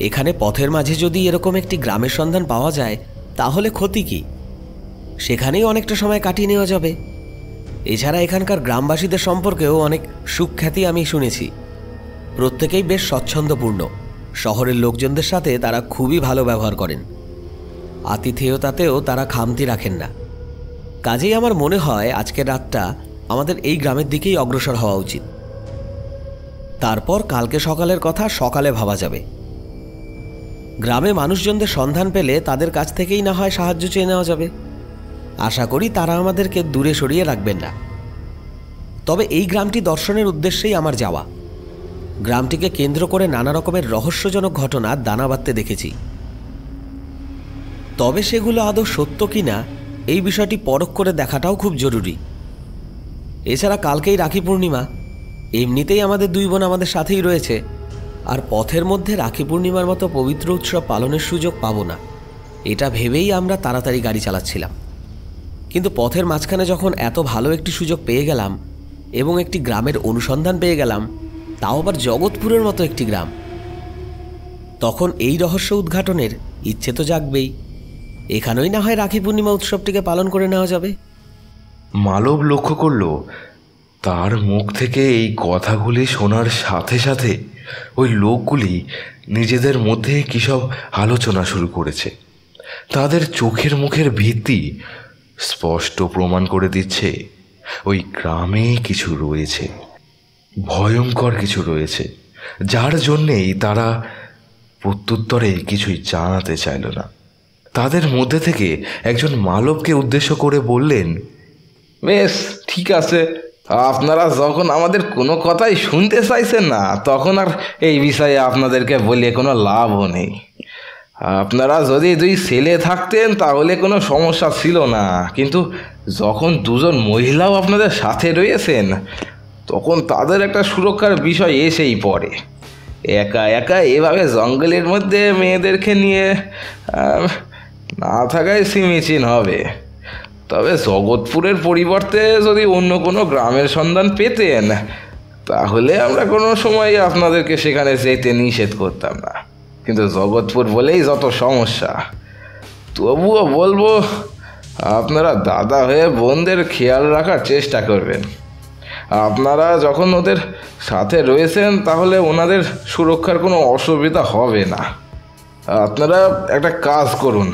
Speaker 4: এখানে পথের মাঝে যদি এরকম একটি গ্রামের সন্ধান পাওয়া যায় তাহলে ক্ষতি কি? সেখানেই অনেকটা সময় কাটিয়ে নেওয়া যাবে। এছাড়া এখানকার গ্রামবাসীদের সম্পর্কেও অনেক সুখ্যাতি আমি শুনেছি। প্রত্যেকেই বেশ স্বচ্ছন্দপূর্ণ। শহরের লোকজনদের সাথে তারা খুবই ভালো ব্যবহার করেন। আতিথেয়তাতেও তারা খামতি রাখেন না। কাজেই আমার মনে হয় আজকের রাতটা আমাদের এই গ্রামের দিকেই অগ্রসর হওয়া উচিত। তারপর কালকে সকালের কথা সকালে ভাবা যাবে। গ্রামে মানুষজনদের সন্ধান পেলে তাদের কাছ থেকেই না হয় সাহায্য চেয়ে নেওয়া যাবে। আশা করি তারা আমাদেরকে দূরে সরিয়ে রাখবেন না। তবে এই গ্রামটি দর্শনের উদ্দেশ্যেই আমার যাওয়া। গ্রামটিকে কেন্দ্র করে নানা রকমের রহস্যজনক ঘটনা দানা বাঁধতে দেখেছি। তবে সেগুলো আদৌ সত্য কিনা এই বিষয়টি পরখ করে দেখাটাও খুব জরুরি। এছাড়া কালকেই রাখি পূর্ণিমা। এমনিতেই আমাদের দুই বোন আমাদের সাথেই রয়েছে, আর পথের মধ্যে রাখি পূর্ণিমার মতো পবিত্র উৎসব পালনের সুযোগ পাবো না, এটা ভেবেই আমরা তাড়াতাড়ি গাড়ি চালাচ্ছিলাম। কিন্তু পথের মাঝখানে যখন এত ভালো একটি সুযোগ পেয়ে গেলাম এবং একটি গ্রামের অনুসন্ধান পেয়ে গেলাম, তাও আবার জগৎপুরের মতো একটি গ্রাম, তখন এই রহস্য উদ্ঘাটনের ইচ্ছে তো জাগবেই। এখানেই না হয় রাখি পূর্ণিমা উৎসবটিকে পালন করে নেওয়া যাবে।
Speaker 1: মালব লক্ষ্য করল তার মুখ থেকে এই কথাগুলি শোনার সাথে সাথে ওই লোকগুলি নিজেদের মধ্যে কী সব আলোচনা শুরু করেছে। তাদের চোখের মুখের ভিত্তি স্পষ্ট প্রমাণ করে দিচ্ছে ওই গ্রামে কিছু রয়েছে, ভয়ঙ্কর কিছু রয়েছে, যার জন্যেই তারা প্রত্যুত্তরে কিছুই জানাতে চাইল না। তাদের মধ্যে থেকে একজন মালবকে উদ্দেশ্য করে বললেন,
Speaker 6: বেশ ঠিক আছে, আপনারা যখন আমাদের কোনো কথাই শুনতে চাইছেন না, তখন আর এই বিষয়ে আপনাদেরকে বলে কোনো লাভও নেই। আপনারা যদি দুই ছেলে থাকতেন তাহলে কোনো সমস্যা ছিল না, কিন্তু যখন দুজন মহিলাও আপনাদের সাথে রয়েছেন তখন তাদের একটা সুরক্ষার বিষয় এসেই পড়ে। একা একা এভাবে জঙ্গলের মধ্যে মেয়েদেরকে নিয়ে না থাকাই সমীচীন হবে। তবে জগৎপুরের পরিবর্তে যদি অন্য কোনো গ্রামের সন্ধান পেতেন তাহলে আমরা কোনো সময় আপনাদেরকে সেখানে যেতে নিষেধ করতাম না, কিন্তু জগৎপুর বলেই যত সমস্যা। তবুও বলবো আপনারা দাদা হয়ে বোনদের খেয়াল রাখার চেষ্টা করবেন। আপনারা যখন ওদের সাথে রয়েছেন তাহলে ওনাদের সুরক্ষার কোনো অসুবিধা হবে না। আপনারা একটা কাজ করুন,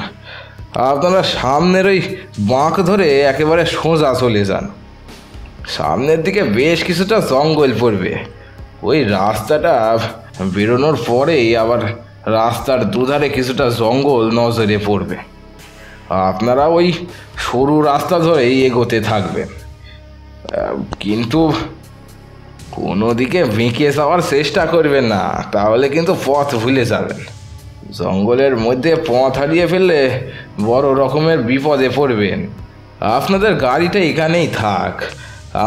Speaker 6: আপনারা সামনের ওই বাঁক ধরে একেবারে সোজা চলে যান। সামনের দিকে বেশ কিছুটা জঙ্গল পড়বে। ওই রাস্তাটা বেরোনোর পরেই আবার রাস্তার দুধারে কিছুটা জঙ্গল নজরে পড়বে। আপনারা ওই সরু রাস্তা ধরেই এগোতে থাকবেন, কিন্তু কোনো দিকে বেঁকে যাওয়ার চেষ্টা করবেন না, তাহলে কিন্তু পথ ভুলে যাবেন। জঙ্গলের মধ্যে পথ হারিয়ে ফেললে বড় রকমের বিপদে পড়বেন। আপনাদের গাড়িটা এখানেই থাক,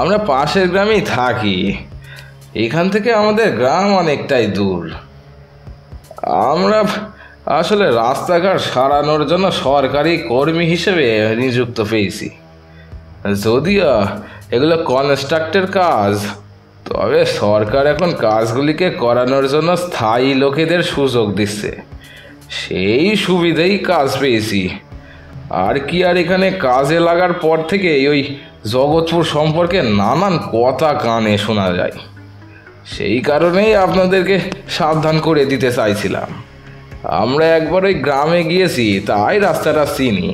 Speaker 6: আমরা পাশের গ্রামেই থাকি। এখান থেকে আমাদের গ্রাম অনেকটাই দূর। আমরা আসলে রাস্তাঘাট সারানোর জন্য সরকারি কর্মী হিসেবে নিযুক্ত পেয়েছি। যদিও এগুলো কনস্ট্রাক্টের কাজ, তবে সরকার এখন কাজগুলিকে করানোর জন্য স্থায়ী লোকেদের সুযোগ দিচ্ছে। সেই সুবিধেই কাজ পেয়েছি। আর কি, আর এখানে কাজে লাগার পর থেকে ওই জগৎপুর সম্পর্কে নানান কথা কানে শোনা যায়। সেই কারণেই আপনাদেরকে সাবধান করে দিতে চাইছিলাম। আমরা একবার ওই গ্রামে গিয়েছি, তাই রাস্তাটা চিনি।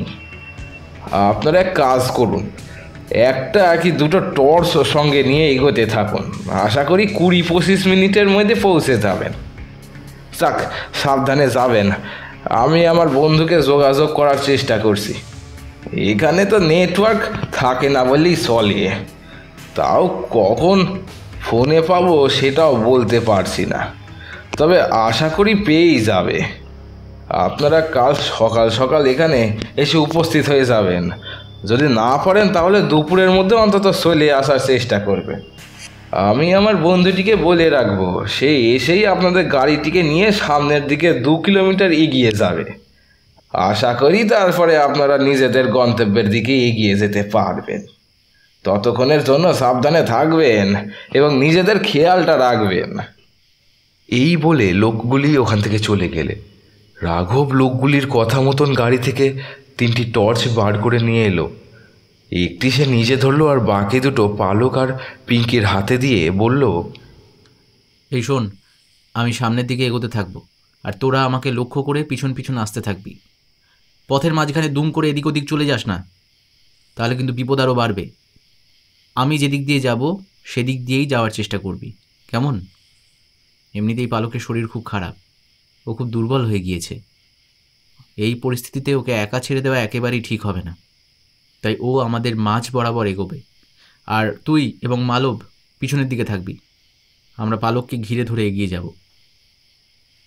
Speaker 6: আপনারা এক কাজ করুন, একটা কি দুটো টর্চ সঙ্গে নিয়ে এগোতে থাকুন। আশা করি 20-25 মিনিটের মধ্যে পৌঁছে যাবেন। যাক, সাবধানে যাবেন। আমি আমার বন্ধুকে যোগাযোগ করার চেষ্টা করছি। এখানে তো নেটওয়ার্ক থাকে না বললেই চলে, তাও কখন ফোনে পাবো সেটাও বলতে পারছি না, তবে আশা করি পেয়েই যাবে। আপনারা কাল সকাল সকাল এখানে এসে উপস্থিত হয়ে যাবেন। যদি না পারেন তাহলে দুপুরের মধ্যে অন্তত চলে আসার চেষ্টা করবেন। আমি আমার বন্ধুটিকে বলে রাখবো, সে এসেই আপনাদের গাড়িটিকে নিয়ে সামনের দিকে 2 কিলোমিটার এগিয়ে যাবে। আশা করি তারপরে আপনারা নিজেদের গন্তব্যের দিকে এগিয়ে যেতে পারবেন। ততক্ষণের জন্য সাবধানে থাকবেন এবং নিজেদের খেয়ালটা রাখবেন।
Speaker 1: এই বলে লোকগুলি ওখান থেকে চলে গেলে রাঘব লোকগুলির কথা মতন গাড়ি থেকে 3টি টর্চ বার করে নিয়ে এলো। একটি সে নিজে ধরলো আর বাকি দুটো পালক আর পিঙ্কির হাতে দিয়ে বলল,
Speaker 2: এই শোন, আমি সামনের দিকে এগোতে থাকবো, আর তোরা আমাকে লক্ষ্য করে পিছন পিছন আসতে থাকবি। পথের মাঝখানে দুম করে এদিক ওদিক চলে যাস না, তাহলে কিন্তু বিপদ আরও বাড়বে। আমি যেদিক দিয়ে যাব সেদিক দিয়েই যাওয়ার চেষ্টা করবি, কেমন? এমনিতেই পালকের শরীর খুব খারাপ, ও খুব দুর্বল হয়ে গিয়েছে। এই পরিস্থিতিতে ওকে একা ছেড়ে দেওয়া একেবারেই ঠিক হবে না, তাই ও আমাদের মাঝ বরাবর এগোবে। আর তুই এবং মালব পিছনের দিকে থাকবি, আমরা পালককে ঘিরে ধরে এগিয়ে যাব।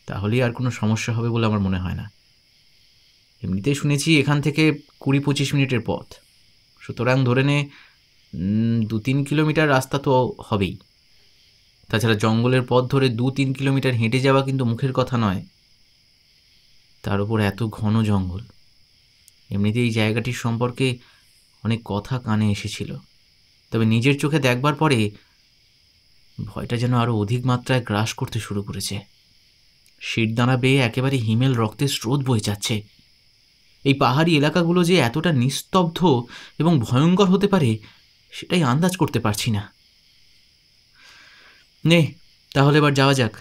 Speaker 2: তাহলেই আর কোনো সমস্যা হবে বলে আমার মনে হয় না। এমনিতেই শুনেছি এখান থেকে 20-25 মিনিটের পথ, সুতরাং ধরে নে 2-3 কিলোমিটার রাস্তা তো হবেই। তাছাড়া জঙ্গলের পথ ধরে 2-3 কিলোমিটার হেঁটে যাওয়া কিন্তু মুখের কথা নয়, তার উপর এত ঘন জঙ্গল। এমনিতে এই জায়গাটির সম্পর্কে অনেক কথা কানে এসেছিল, তবে নিজের চোখে দেখবার পরে ভয়টা যেন আরও অধিক মাত্রায় গ্রাস করতে শুরু করেছে। শিরদাঁড়া বেয়ে একেবারে হিমেল রক্তের স্রোত বয়ে যাচ্ছে। এই পাহাড়ি এলাকাগুলো যে এতটা নিস্তব্ধ এবং ভয়ঙ্কর হতে পারে সেটাই আন্দাজ করতে পারছি না। নে তাহলে এবার যাওয়া যাক,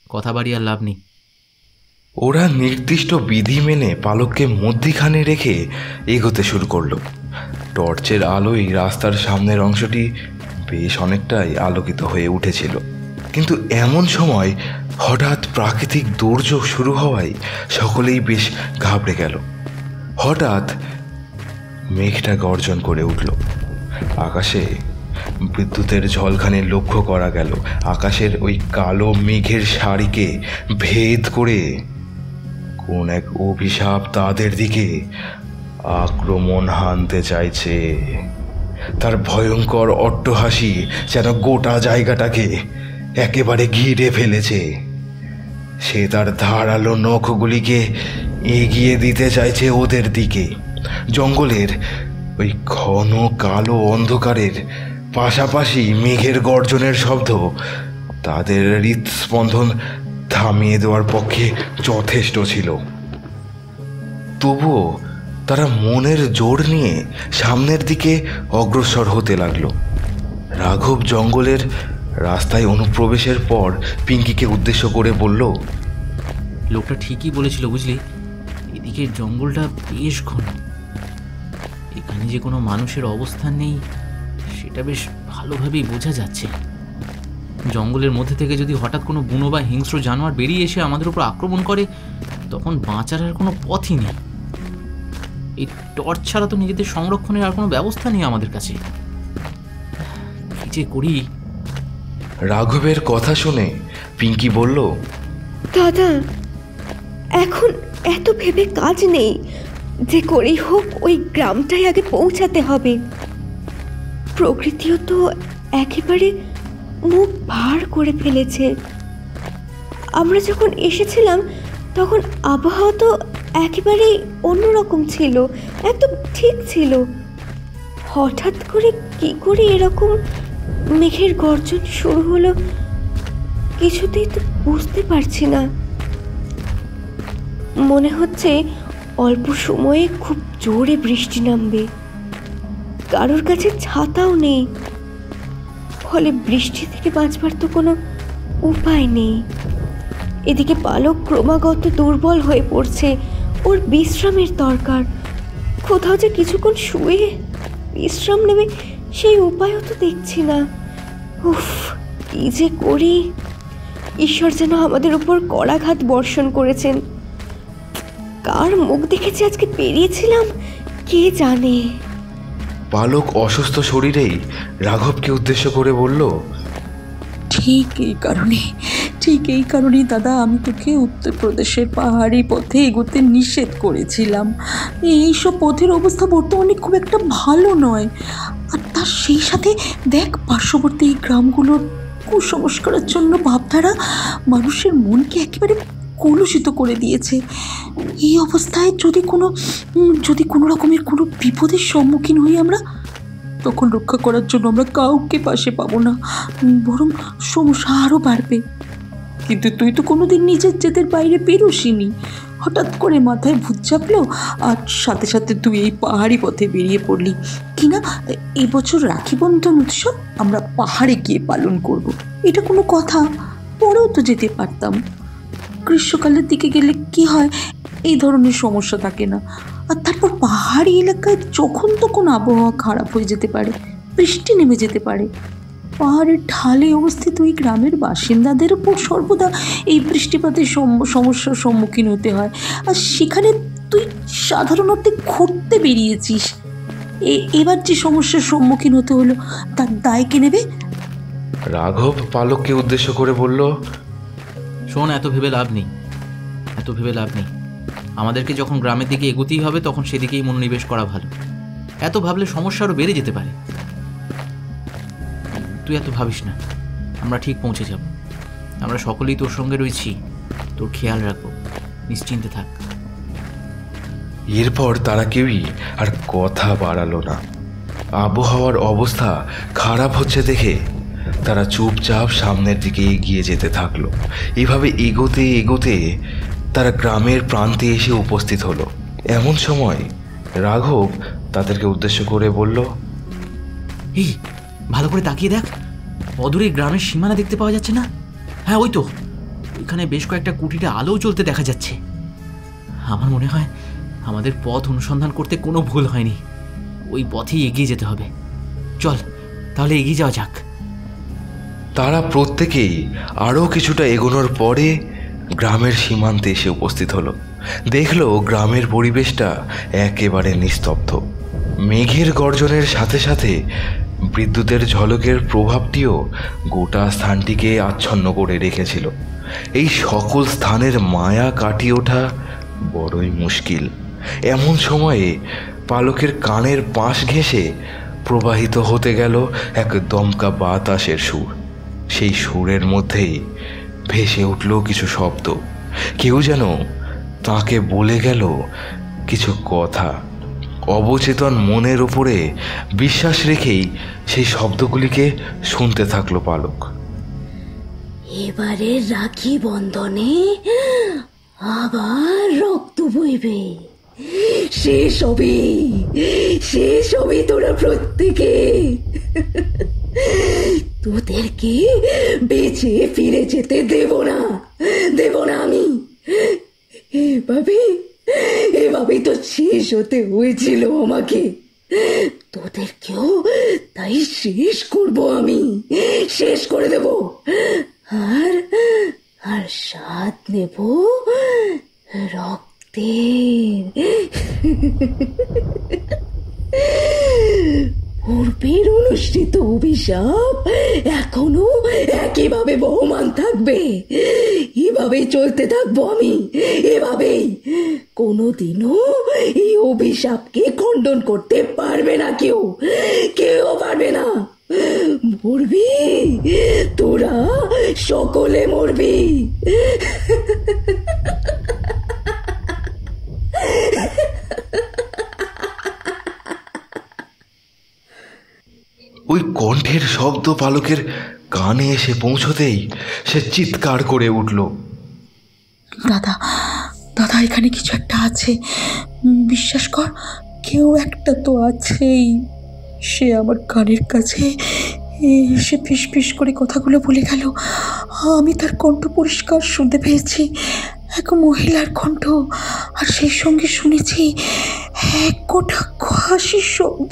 Speaker 2: কথা বাড়ি আর লাভ নেই।
Speaker 1: ওরা নির্দিষ্ট বিধি মেনে পালককে মধ্যিখানে রেখে এগোতে শুরু করলো। টর্চের আলোয় রাস্তার সামনের অংশটি বেশ অনেকটাই আলোকিত হয়ে উঠেছিল, কিন্তু এমন সময় হঠাৎ প্রাকৃতিক দুর্যোগ শুরু হওয়ায় সকলেই বেশ ঘাবড়ে গেল। হঠাৎ মেঘটা গর্জন করে উঠল। আকাশে বিদ্যুতের ঝলকানি লক্ষ্য করা গেল। আকাশের ওই কালো মেঘের সারিকে ভেদ করে কোন এক অভিশাপ তাদের দিকে আক্রমণ হানতে চাইছে। তার ভয়ঙ্কর অট্টহাসি যেন গোটা জায়গাটাকে একেবারে ঘিরে ফেলেছে। সে তার ধারালো নখগুলিকে এগিয়ে দিতে চাইছে ওদের দিকে। জঙ্গলের ওই ঘন কালো অন্ধকারের পাশাপাশি মেঘের গর্জনের শব্দ তাদের হৃদস্পন্দন থামিয়ে দেওয়ার পক্ষে যথেষ্ট ছিল। তবুও তারা মনের জোর নিয়ে সামনের দিকে অগ্রসর হতে লাগলো। রাঘব জঙ্গলের রাস্তায় অনুপ্রবেশের পর পিঙ্কিকে উদ্দেশ্য করে বলল,
Speaker 2: লোকটা ঠিকই বলেছিল বুঝলি, এদিকে জঙ্গলটা বেশ ঘন। এখানে যে কোনো মানুষের অবস্থান নেই সেটা বেশ ভালোভাবেই বোঝা যাচ্ছে। জঙ্গলের মধ্যে থেকে যদি হঠাৎ কোনো বুনো বা হিংস্র জানোয়ার বেরিয়ে এসে আমাদের উপর আক্রমণ করে তখন বাঁচার আর কোনো পথই নেই। এই টর্চ ছাড়া তো নিজেদের সংরক্ষণের আর কোনো ব্যবস্থা নেই আমাদের কাছে। কি যে করি।
Speaker 1: রাঘবের কথা শুনে পিঙ্কি বলল,
Speaker 5: দাদা, এখন এত ভেবে কাজ নেই, যে করেই হোক ওই গ্রামটাই আগে পৌঁছাতে হবে। প্রকৃতিও তো একেবারে মুখ ভার করে ফেলেছে। আমরা যখন এসেছিলাম তখন আবহাওয়া তো একেবারেই অন্যরকম ছিল, একদম ঠিক ছিল। হঠাৎ করে কি করে এরকম মেঘের গর্জন শুরু হলো কিছুতেই তো বুঝতে পারছি না। মনে হচ্ছে অল্প সময়ে খুব জোরে বৃষ্টি নামবে। কারোর কাছে ছাতাও নেই, ফলে বৃষ্টি থেকে বাঁচবার তো কোনো উপায় নেই। এদিকে পালক ক্রমাগত দুর্বল হয়ে পড়ছে, ওর বিশ্রামের দরকার। কোথাও যে কিছুক্ষণ শুয়ে বিশ্রাম নেবে সেই উপায়ও তো দেখছি না। উফ, কি যে করি। ঈশ্বর যেন আমাদের উপর করাঘাত বর্ষণ করেছেন। কার মুখ দেখেছি আজকে পেরিয়েছিলাম কে জানে।
Speaker 1: পালক অসুস্থ শরীরেই রাঘবকে উদ্দেশ্য করে বলল,
Speaker 3: ঠিক এই কারণে ঠিক এই কারণেই দাদা আমি তোকে উত্তরপ্রদেশের পাহাড়ি পথে এগোতে নিষেধ করেছিলাম। এইসব পথের অবস্থা বর্তমানে খুব একটা ভালো নয়। আর তার সেই সাথে দেখ, পার্শ্ববর্তী এই গ্রামগুলোর কুসংস্কারের জন্য ভাবধারা মানুষের মনকে একেবারে কলুষিত করে দিয়েছে। এই অবস্থায় যদি কোনো রকমের কোনো বিপদের সম্মুখীন হই আমরা, তখন রক্ষা করার জন্য আমরা কাউকে পাশে পাবো না, বরং সমস্যা আরও বাড়বে। কিন্তু তুই তো কোনোদিন নিজের জেদের বাইরে বেরোসিনি, হঠাৎ করে মাথায় ভূত চাপলো আর সাথে সাথে তুই এই পাহাড়ি পথে বেরিয়ে পড়লি কিনা। এবছর রাখি বন্ধন উৎসব আমরা পাহাড়ে গিয়ে পালন করব, এটা কোনো কথা? পরেও তো যেতে পারতাম। গ্রীষ্মকালের দিকে গেলে কি হয়, এই ধরনের সমস্যা থাকে না। আর তারপর পাহাড়ি এলাকায় যখন তখন আবহাওয়া খারাপ হয়ে যেতে পারে, বৃষ্টি নেমে যেতে পারে। পাহাড়ের ঢালে অবস্থিত ওই গ্রামের বাসিন্দাদের উপর সর্বদা এই বৃষ্টিপাতের সমস্যার সম্মুখীন হতে হয়। আর সেখানে তুই সাধারণত ঘুরতে বেরিয়েছিস, এবার যে সমস্যার সম্মুখীন হতে হলো তার দায় কে নেবে?
Speaker 1: রাঘব পালককে উদ্দেশ্য করে বলল,
Speaker 2: শোন, এত ভেবে লাভ নেই। আমাদেরকে যখন গ্রামের দিকে এগোতেই হবে তখন সেদিকেই মনোনিবেশ করা ভালো। এত ভাবলে সমস্যা আরও বেড়ে যেতে পারে। তুই এত ভাবিস না, আমরা ঠিক পৌঁছে যাব। আমরা সকলেই তোর সঙ্গে রয়েছি, তোর খেয়াল রাখবো, নিশ্চিন্তে থাক।
Speaker 1: এরপর তারা কেউই আর কথা বাড়ালো না। আবহাওয়ার অবস্থা খারাপ হচ্ছে দেখে তারা চুপচাপ সামনের দিকে এগিয়ে যেতে থাকলো। এভাবে এগোতে এগোতে তারা গ্রামের প্রান্তে এসে উপস্থিত হলো। এমন সময় রাঘব তাদেরকে উদ্দেশ্য করে বলল,
Speaker 2: এই ভালো করে তাকিয়ে দেখ, অদূরে গ্রামের সীমানা দেখতে পাওয়া যাচ্ছে না? হ্যাঁ, ওই তো, এখানে বেশ কয়েকটা কুটিরে আলো জ্বলতে দেখা যাচ্ছে। আমার মনে হয় আমাদের পথ অনুসন্ধান করতে কোনো ভুল হয়নি। ওই পথেই এগিয়ে যেতে হবে। চল তাহলে এগিয়ে যাওয়া যাক।
Speaker 1: তারা প্রত্যেকেই আরও কিছুটা এগোনোর পরে গ্রামের সীমান্তে এসে উপস্থিত হলো। দেখলো গ্রামের পরিবেশটা একেবারে নিস্তব্ধ। মেঘের গর্জনের সাথে সাথে বিদ্যুতের ঝলকের প্রভাবটিও গোটা স্থানটিকে আচ্ছন্ন করে রেখেছিল। এই সকল স্থানের মায়া কাটিয়ে ওঠা বড়ই মুশকিল। এমন সময়ে পালকের কানের পাশ ঘেঁষে প্রবাহিত হতে গেল এক দমকা বাতাসের সুর। সেই সুরের মধ্যেই ভেসে উঠল কিছু শব্দ। কেউ যেন তাকে বলে গেল কিছু কথা। অবচেতন মনের উপরে বিশ্বাস রেখেই সেই শব্দগুলিকে শুনতে থাকলো পালক।
Speaker 7: এবারে রাখি বন্ধনে আবার রক্ত বইবে, শেষ হবে তোরা প্রত্যেকে। তোদেরকে বেঁচে ফিরে যেতে দেব না আমি। এভাবে তো শেষ হতে হয়েছিল আমাকে, তোদেরকেও তাই শেষ করব আমি, শেষ করে দেব। আর স্বাদ নেব রক্তের। পূর্বের অনুষ্ঠিত অভিশাপ এখনো একইভাবে বহমান থাকবে। এভাবেই চলতে থাকবো আমি, এভাবেই। কোনোদিনও এই অভিশাপকে খণ্ডন করতে পারবে না কেউ পারবে না। মরবি তোরা, সকলে মরবি।
Speaker 1: ওই কণ্ঠের শব্দ পালকের কানে এসে পৌঁছতেই সে চিৎকার করে উঠল,
Speaker 3: দাদা, এখানে কিছু একটা আছে, বিশ্বাস কর, কেউ একটা তো আছেই। সে আমার কানের কাছে এসে ফিস করে কথাগুলো বলে গেল। আমি তার কণ্ঠ পরিষ্কার শুনতে পেয়েছি, এক মহিলার কণ্ঠ। আর সেই সঙ্গে শুনেছি এক কটাক্ষ হাসির শব্দ।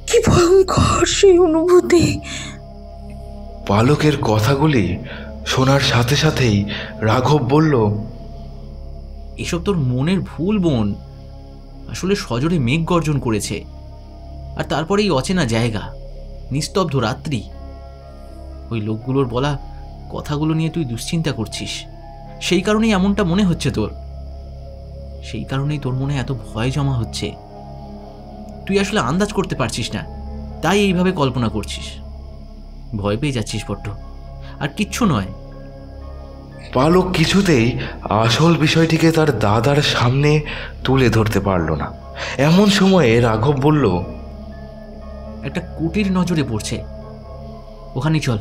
Speaker 3: কি ভয়ঙ্কর সেই অনুভূতি!
Speaker 1: পালকের কথাগুলি শোনার সাথে সাথেই রাঘব বলল,
Speaker 2: এসব তোর মনের ভুল বোন। আসলে সজোরে মেঘ গর্জন করেছে, আর তারপরে এই অচেনা জায়গা, নিস্তব্ধ রাত্রি। ওই লোকগুলোর বলা কথাগুলো নিয়ে তুই দুশ্চিন্তা করছিস, সেই কারণেই এমনটা মনে হচ্ছে তোর। সেই কারণেই তোর মনে এত ভয় জমা হচ্ছে। তুই আসলে আন্দাজ করতে পারছিস না, তাই এইভাবে কল্পনা করছিস। ভয় পেয়ে যাচ্ছিস বড্ড, আর কিচ্ছু নয়।
Speaker 1: পালক কিছুতেই আসল বিষয়টিকে তার দাদার সামনে তুলে ধরতে পারল না। এমন সময়ে রাঘব বলল,
Speaker 2: একটা কুটির নজরে পড়ছে, ওখানে চল,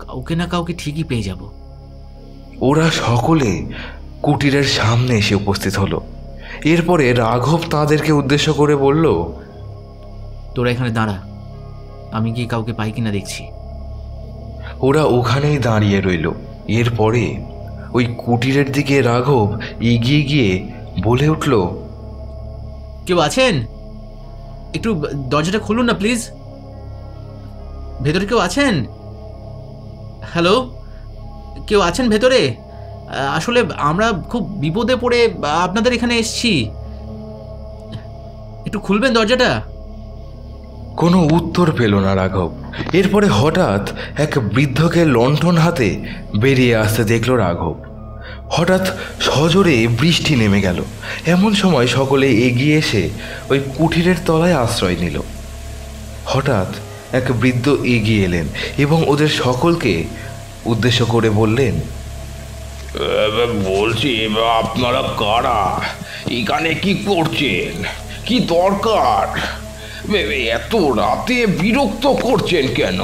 Speaker 2: কাউকে না কাউকে ঠিকই পেয়ে যাব।
Speaker 1: ওরা সকলে কুটিরের সামনে এসে উপস্থিত হলো। এরপরে রাঘব তাদেরকে উদ্দেশ্য করে বলল,
Speaker 2: তোরা এখানে দাঁড়া, আমি গিয়ে কাউকে পাই কিনা দেখছি।
Speaker 1: ওরা ওখানেই দাঁড়িয়ে রইল। এরপরে ওই কুটিরের দিকে রাঘব এগিয়ে গিয়ে বলে উঠল,
Speaker 2: কেউ আছেন? একটু দরজাটা খুলুন না প্লিজ। ভেতরে কেউ আছেন? হ্যালো, কেউ আছেন ভেতরে? আসলে আমরা খুব বিপদে পড়ে আপনাদের এখানে এসেছি, একটু খুলবেন দরজাটা।
Speaker 1: কোনো উত্তর পেল না রাঘব। এরপরে হঠাৎ এক বৃদ্ধকে লণ্ঠন হাতে বেরিয়ে আসতে দেখল রাঘব। হঠাৎ সজোরে বৃষ্টি নেমে গেল। এমন সময় সকলে এগিয়ে এসে ওই কুঠিরের তলায় আশ্রয় নিল। হঠাৎ এক বৃদ্ধ এগিয়ে এলেন এবং ওদের সকলকে উদ্দেশ্য করে বললেন,
Speaker 6: বলছি আপনারা কারা? এখানে কি করছেন? কি দরকার? এত রাতে বিরক্ত করছেন কেন?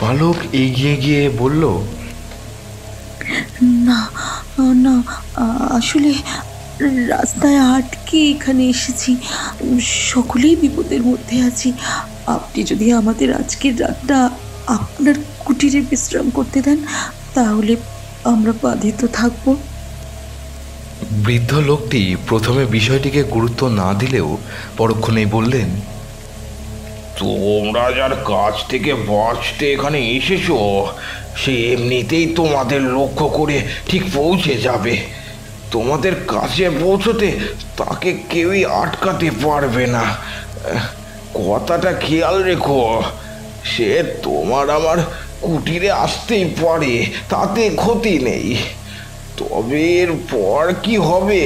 Speaker 1: পালক এগিয়ে গিয়ে বলল,
Speaker 3: না না, আসলে রাস্তায় আটকে এখানে এসেছি, সকলেই বিপদের মধ্যে আছি। আপনি যদি আমাদের আজকের রাতটা আপনার কুটিরে বিশ্রাম করতে দেন, তাহলে আমরা বাধিত থাকব।
Speaker 1: বৃদ্ধ লোকটি প্রথমে বিষয়টিকে গুরুত্ব না দিলেও পরক্ষণেই বললেন,
Speaker 6: তোমরা যার কাছ থেকে বাঁচতে এখানে এসেছো, সে এমনিতেই তোমাদের লক্ষ্য করে ঠিক পৌঁছে যাবে। তোমাদের কাছে পৌঁছতে তাকে কেউই আটকাতে পারবে না। কথাটা খেয়াল রেখো। সে তোমার আমার কুটিরে আসতেই পারে, তাতে ক্ষতি নেই। তবে এরপর কি হবে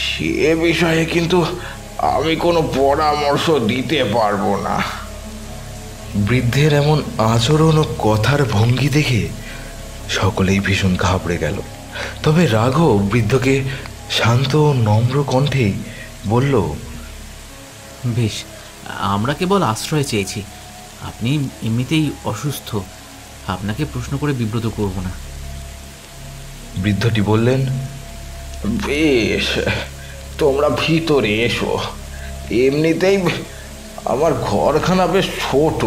Speaker 6: সে বিষয়ে কিন্তু আমি কোনো পরামর্শ দিতে পারবো না।
Speaker 1: বৃদ্ধের এমন আচরণ ও কথার ভঙ্গি দেখে সকলেই ভীষণ ঘাবড়ে গেল। তবে রাঘব বৃদ্ধকে শান্ত ও নম্র কণ্ঠে বলল,
Speaker 2: বেশ, আমরা কেবল আশ্রয় চেয়েছি। আপনি এমনিতেই অসুস্থ, আপনাকে প্রশ্ন করে বিব্রত করব না।
Speaker 1: বৃদ্ধটি বললেন,
Speaker 6: বেশ, তোমরা ভিতরে এসো। এমনিতেই আমার ঘরখানা বেশ ছোট,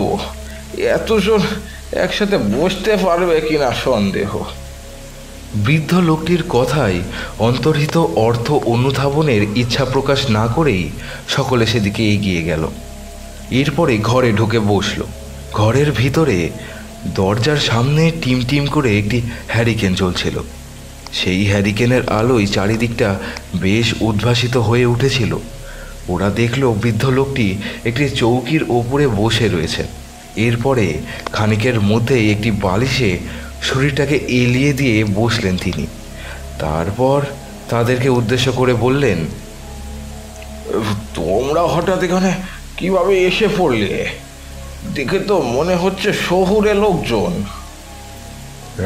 Speaker 6: এতজন একসাথে বসতে পারবে কিনা সন্দেহ।
Speaker 1: বৃদ্ধ লোকটির কথায় অন্তর্হিত অর্থ অনুধাবনের ইচ্ছা প্রকাশ না করেই সকলে সেদিকে এগিয়ে গেল। এরপরে ঘরে ঢুকে বসল। ঘরের ভিতরে দরজার সামনে টিম টিম করে একটি হ্যারিকেন জ্বলছিল। সেই হ্যারিকেনের আলোয় চারিদিকটা বেশ উদ্ভাসিত হয়ে উঠেছিল। ওরা দেখল বৃদ্ধ লোকটি একটি চৌকির ওপরে বসে রয়েছে। এরপরে খানিকের মধ্যেই একটি বালিশে শরীরটাকে এলিয়ে দিয়ে বসলেন তিনি। তারপর তাদেরকে উদ্দেশ্য করে বললেন,
Speaker 6: তোমরা হঠাৎ এখানে কিভাবে এসে পড়লে? দেখে তো মনে হচ্ছে শহুরে লোকজন।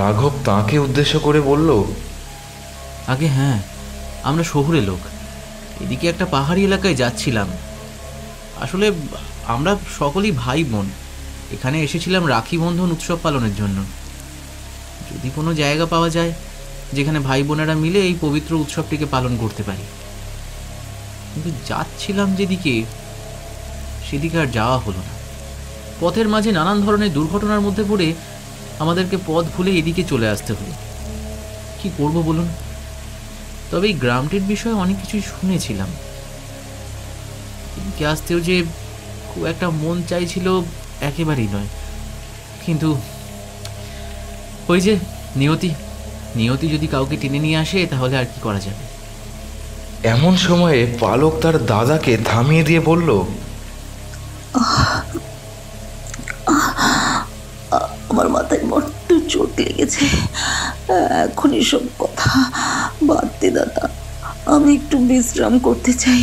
Speaker 1: রাঘব তাকে উদ্দেশ্য করে বলল,
Speaker 2: আগে হ্যাঁ, আমরা শহুরে লোক, এদিকে একটা পাহাড়ি এলাকায় যাচ্ছিলাম। আসলে আমরা সকলেই ভাই বোন, এখানে এসেছিলাম রাখি বন্ধন উৎসব পালনের জন্য। যদি কোনো জায়গা পাওয়া যায় যেখানে ভাই বোনেরা মিলে এই পবিত্র উৎসবটিকে পালন করতে পারি। কিন্তু যাচ্ছিলাম যেদিকে, সেদিকে আর যাওয়া হলো না। পথের মাঝে নানান ধরনের দুর্ঘটনার মধ্যে পড়ে আমাদেরকে পথ ভুলে এদিকে চলে আসতে হলো। কি করব বলুন? তবে এই গ্রামটির বিষয়ে অনেক কিছুই শুনেছিলাম। এদিকে আসতেও যে খুব একটা মন চাইছিল একেবারেই নয়, কিন্তু ওই যে নিয়তি যদি কাউকে টেনে নিয়ে আসে তাহলে আর কি করা যাবে।
Speaker 1: এমন সময়ে পালক তার দাদাকে থামিয়ে দিয়ে বলল,
Speaker 3: আমার মাথায় বড্ড চোট লেগেছে। এখন এসব কথা বাদ দে দাদা, আমি একটু বিশ্রাম করতে চাই,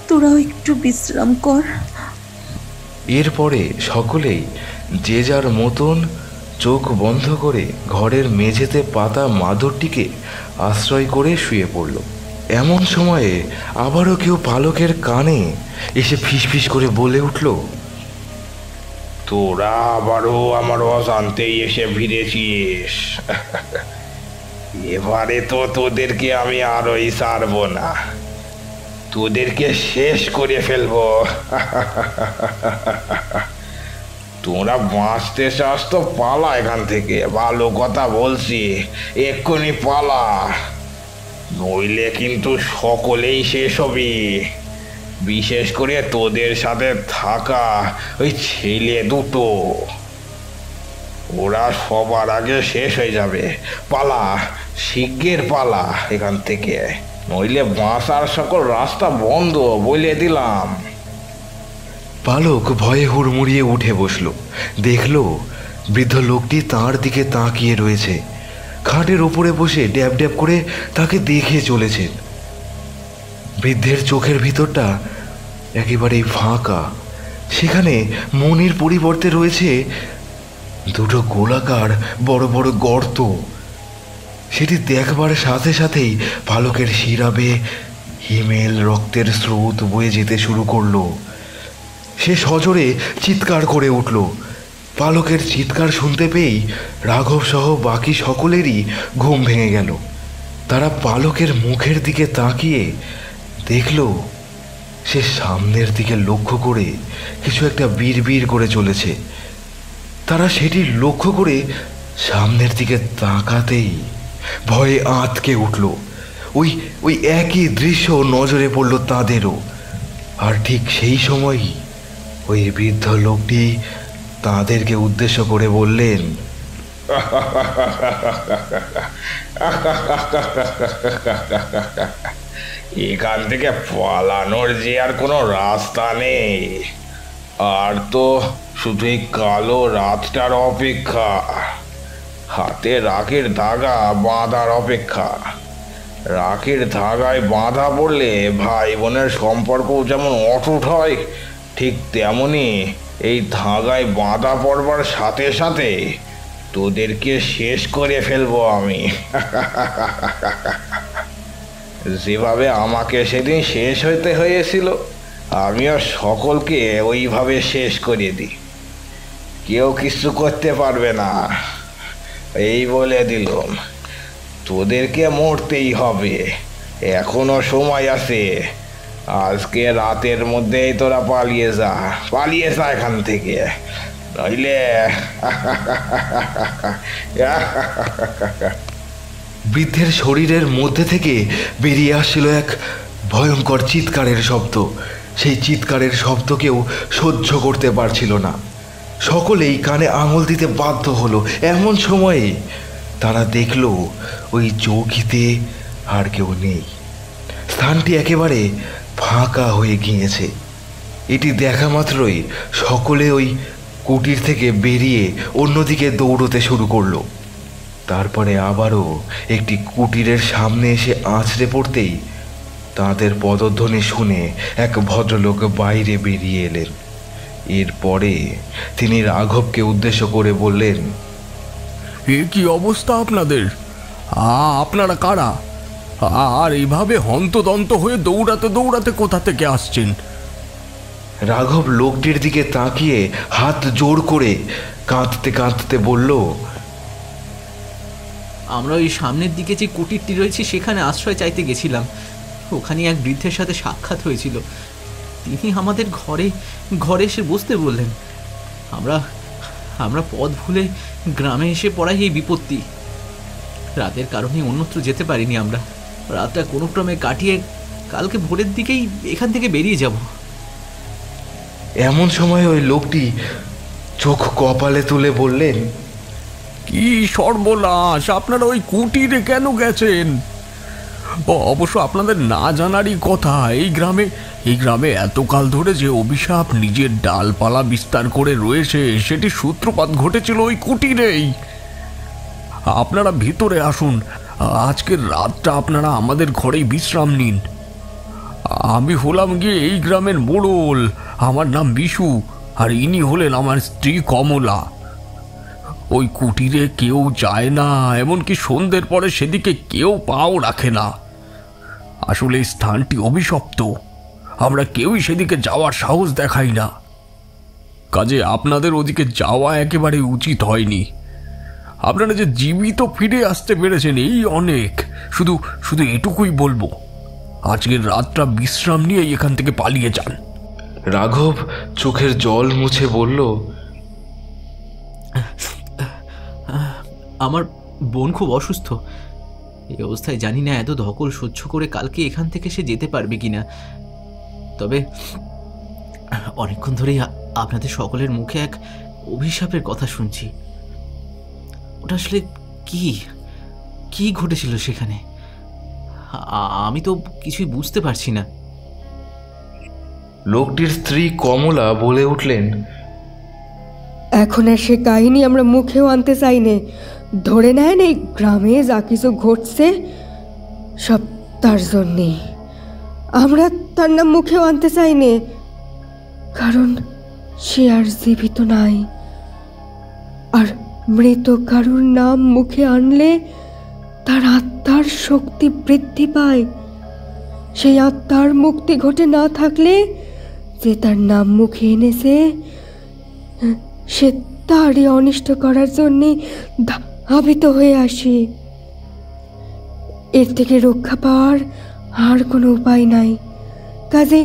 Speaker 3: তোরাও একটু বিশ্রাম কর।
Speaker 1: এরপরে সকলেই যে যার মতন চোখ বন্ধ করে ঘরের মেঝেতে পাতা মাদুরটিকে আশ্রয় করে শুয়ে পড়ল। এমন সময়ে আবারও কেউ পালকের কানে এসে ফিসফিস করে বলে উঠল,
Speaker 6: তোরা আবারও আমার অজান্তেই এসে ভিড়েছিস। এবারে তো তোদেরকে আমি আরোই ছাড়বো না, তোদেরকে শেষ করে ফেলবো। তোরা বাঁচতে চাস তো পালা এখান থেকে, ভালো কথা বলছি, এক্ষুনি পালা, নইলে কিন্তু সকলেই শেষ হবি। বিশেষ করে তোদের সাথে থাকা ওই ছেলে দুটো, ওরা সবার আগে শেষ হয়ে যাবে। পালা, শিগগির পালা এখান থেকে, নইলে বাঁচার সকল রাস্তা বন্ধ, বলে দিলাম।
Speaker 1: পালক ভয়ে হুড়মুড়িয়ে উঠে বসল। দেখল বৃদ্ধ লোকটি তার দিকে তাকিয়ে রয়েছে, খাটের ওপরে বসে ড্যাব ড্যাব করে তাকে দেখে চলেছেন। বৃদ্ধের চোখের ভিতরটা একেবারেই ফাঁকা, সেখানে মনির পরিবর্তে রয়েছে দুটো গোলাকার বড় বড় গর্ত। সেটি দেখবার সাথে সাথেই পালকের শিরাবে হিমেল রক্তের স্রোত বয়ে যেতে শুরু করলো। সে সজোরে চিৎকার করে উঠল। পালকের চিৎকার শুনতে পেয়েই রাঘব সহ বাকি সকলেরই ঘুম ভেঙে গেল। তারা পালকের মুখের দিকে তাকিয়ে দেখল সে সামনের দিকে লক্ষ্য করে কিছু একটা বিড়বিড় করে চলেছে। তারা সেটি লক্ষ্য করে সামনের দিকে তাকাতেই ভয়ে আঁতকে উঠল। ওই একই দৃশ্য নজরে পড়ল তাদেরও। আর ঠিক সেই সময়ই ওই বৃদ্ধ লোকটি তাদেরকে উদ্দেশ্য করে বললেন,
Speaker 6: এখান থেকে পালানোর যে আর কোনো রাস্তা নেই, আর তো শুধু এই কালো রাতটার অপেক্ষা, হাতে রাখির ধাগা বাঁধার অপেক্ষা। রাখির ধাগায় বাঁধা পড়লে ভাই বোনের সম্পর্ক যেমন অটুট হয়, ঠিক তেমনি এই ধাগায় বাঁধা পড়বার সাথে সাথে তোদেরকে শেষ করে ফেলবো আমি। যেভাবে আমাকে সেদিন শেষ হইতে হয়েছিল, আমিও সকলকে ওইভাবে শেষ করে দিই, কেউ কিছু করতে পারবে না, এই বলে দিলাম। তোদেরকে মরতেই হবে, এখনো সময় আছে। আজকে রাতের মধ্যেই তোরা পালিয়ে যা এখান থেকে, নইলে।
Speaker 1: বৃদ্ধের শরীরের মধ্যে থেকে বেরিয়ে আসছিল এক ভয়ঙ্কর চিৎকারের শব্দ। সেই চিৎকারের শব্দকেও সহ্য করতে পারছিল না। সকলেই কানে আঙুল দিতে বাধ্য হলো। এমন সময়ে তারা দেখল ওই চৌকিতে আর কেউ নেই। স্থানটি একেবারে ফাঁকা হয়ে গিয়েছে। এটি দেখা মাত্রই সকলে ওই কুটির থেকে বেরিয়ে অন্যদিকে দৌড়তে শুরু করলো। তারপরে আবারও একটি কুটিরের সামনে এসে আছড়ে পড়তেই তাদের পদধ্বনি শুনে এক ভদ্রলোক বাইরে বেরিয়ে এলেন। এরপরে তিনি রাঘবকে উদ্দেশ্য করে বললেন,
Speaker 8: এ কি অবস্থা আপনাদের? আপনারা কারা? আর এইভাবে হন্তদন্ত হয়ে দৌড়াতে দৌড়াতে কোথা থেকে আসছেন?
Speaker 1: রাঘব লোকটির দিকে তাকিয়ে হাত জোর করে কাঁদতে কাঁদতে বলল,
Speaker 2: আমরা ওই সামনের দিকে যে কুটিরটি রয়েছে সেখানে আশ্রয় চাইতে গেছিলাম। ওখানে এক বৃদ্ধের সাথে সাক্ষাৎ হয়েছিল। তিনি আমাদের ঘরে এসে বসতে বললেন। আমরা পথ ভুলে গ্রামে এসে পড়াই এই বিপত্তি। রাতের কারণে অন্যত্র যেতে পারিনি আমরা। রাতটা কোনো ক্রমে কাটিয়ে কালকে ভোরের দিকেই এখান থেকে বেরিয়ে যাব।
Speaker 1: এমন সময় ওই লোকটি চোখ কপালে তুলে বললেন,
Speaker 8: কি সর্বনাশ! আপনারা ওই কুটিরে কেন গেছেন? অবশ্য আপনাদের না জানারই কথা, এই গ্রামে এই গ্রামে এতকাল ধরে যে অভিশাপ নিজের ডালপালা বিস্তার করে রয়েছে সেটি সূত্রপাত ঘটেছিল ওই কুটিরেই। আপনারা ভিতরে আসুন, আজকের রাতটা আপনারা আমাদের ঘরেই বিশ্রাম নিন। আমি হলাম গিয়ে এই গ্রামের মোড়ল, আমার নাম বিশু, আর ইনি হলেন আমার স্ত্রী কমলা। ওই কুটিরে কেউ যায় না, এমনকি সন্ধ্যের পরে সেদিকে কেউ পাও রাখে না। আসলে এই স্থানটি অভিশপ্ত, আমরা কেউই সেদিকে যাওয়ার সাহস দেখাই না। কাজে আপনাদের ওদিকে যাওয়া একেবারে উচিত হয়নি। আপনারা যে জীবিত ফিরে আসতে পেরেছেন এই অনেক। শুধু শুধু এটুকুই বলবো, আজকের রাতটা বিশ্রাম নিয়ে এখান থেকে পালিয়ে যান।
Speaker 1: রাঘব চোখের জল মুছে বলল,
Speaker 2: আমার বোন খুব অসুস্থ। এই অবস্থায় জানি না এত ধকল সহ্য করে কালকে এখান থেকে সে যেতে পারবে কিনা। তবে অনেকক্ষণ ধরেই আপনাদের সকলের মুখে এক অভিশাপের কথা শুনছি। ওটা আসলে কি কি ঘটেছিল সেখানে? আমি তো কিছুই বুঝতে পারছি না।
Speaker 1: লোকটির স্ত্রী কমলা বলে উঠলেন,
Speaker 5: এখন আর সে কাহিনী আমরা মুখেও আনতে চাই নে। ধরে নেন এই গ্রামে যা কিছু ঘটছে সব তার জন্যে। আমরা তার নাম মুখেও আনতে চাই নে, কারণ সে আর জীবিত নাই। আর মৃত কারুর নাম মুখে আনলে তার আত্মার শক্তি বৃদ্ধি পায়। সেই আত্মার মুক্তি ঘটে না থাকলে যে তার নাম মুখে এনেছে সে তারই অনিষ্ট করার জন্যে ধাবিত হয়ে আসে। এর থেকে রক্ষা পাওয়ার আর কোনো উপায় নাই। কাজে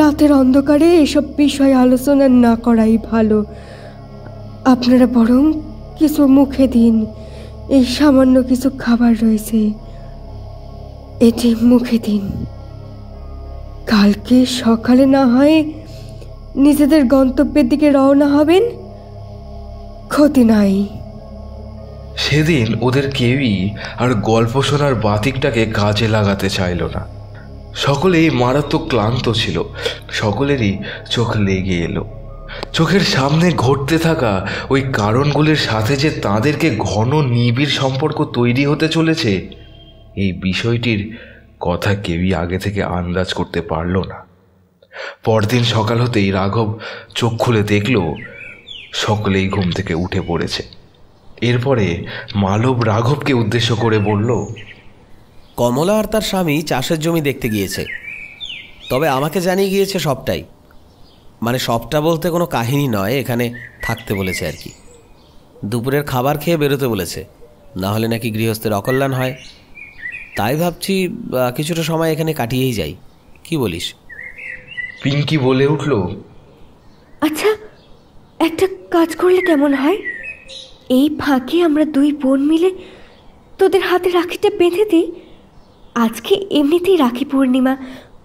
Speaker 5: রাতের অন্ধকারে এসব বিষয় আলোচনা না করাই ভালো। আপনারা বরং কিছু মুখে দিন। এই সামান্য কিছু খাবার রয়েছে, এটি মুখে দিন। কালকে সকালে না হয় নিজেদের গন্তব্যের দিকে রওনা হবেন, ক্ষতি নাই।
Speaker 1: সেদিন ওদের কেউই আর গল্প শোনার বাতিকটাকে কাজে লাগাতে চাইল না। সকলেই মারাত্মক ক্লান্ত ছিল। সকলেরই চোখ লেগে এলো। চোখের সামনে ঘটতে থাকা ওই কারণগুলির সাথে যে তাদেরকে ঘন নিবিড় সম্পর্ক তৈরি হতে চলেছে, এই বিষয়টির কথা কেউই আগে থেকে আন্দাজ করতে পারল না। পরদিন সকাল হতেই রাঘব চোখ খুলে দেখল সকলেই ঘুম থেকে উঠে পড়েছে। এরপরে মালব রাঘবকে উদ্দেশ্য করে বলল,
Speaker 4: কমলা আর তার স্বামী চাষের জমি দেখতে গিয়েছে, তবে আমাকে জানিয়ে গিয়েছে সবটাই। মানে সবটা বলতে কোনো কাহিনী নয়, এখানে থাকতে বলেছে আর কি। দুপুরের খাবার খেয়ে বেরোতে বলেছে, না হলে নাকি গৃহস্থের অকল্যাণ হয়। তাই ভাবছি কিছুটা সময় এখানে কাটিয়েই যাই, কি বলিস?
Speaker 1: পিঙ্কি বলে উঠল,
Speaker 5: আচ্ছা, একটা কাজ করলে কেমন হয়? এই ফাঁকে আমরা দুই বোন মিলে তোদের হাতে রাখিটা বেঁধে দিই। আজকে এমনিতেই রাখি পূর্ণিমা,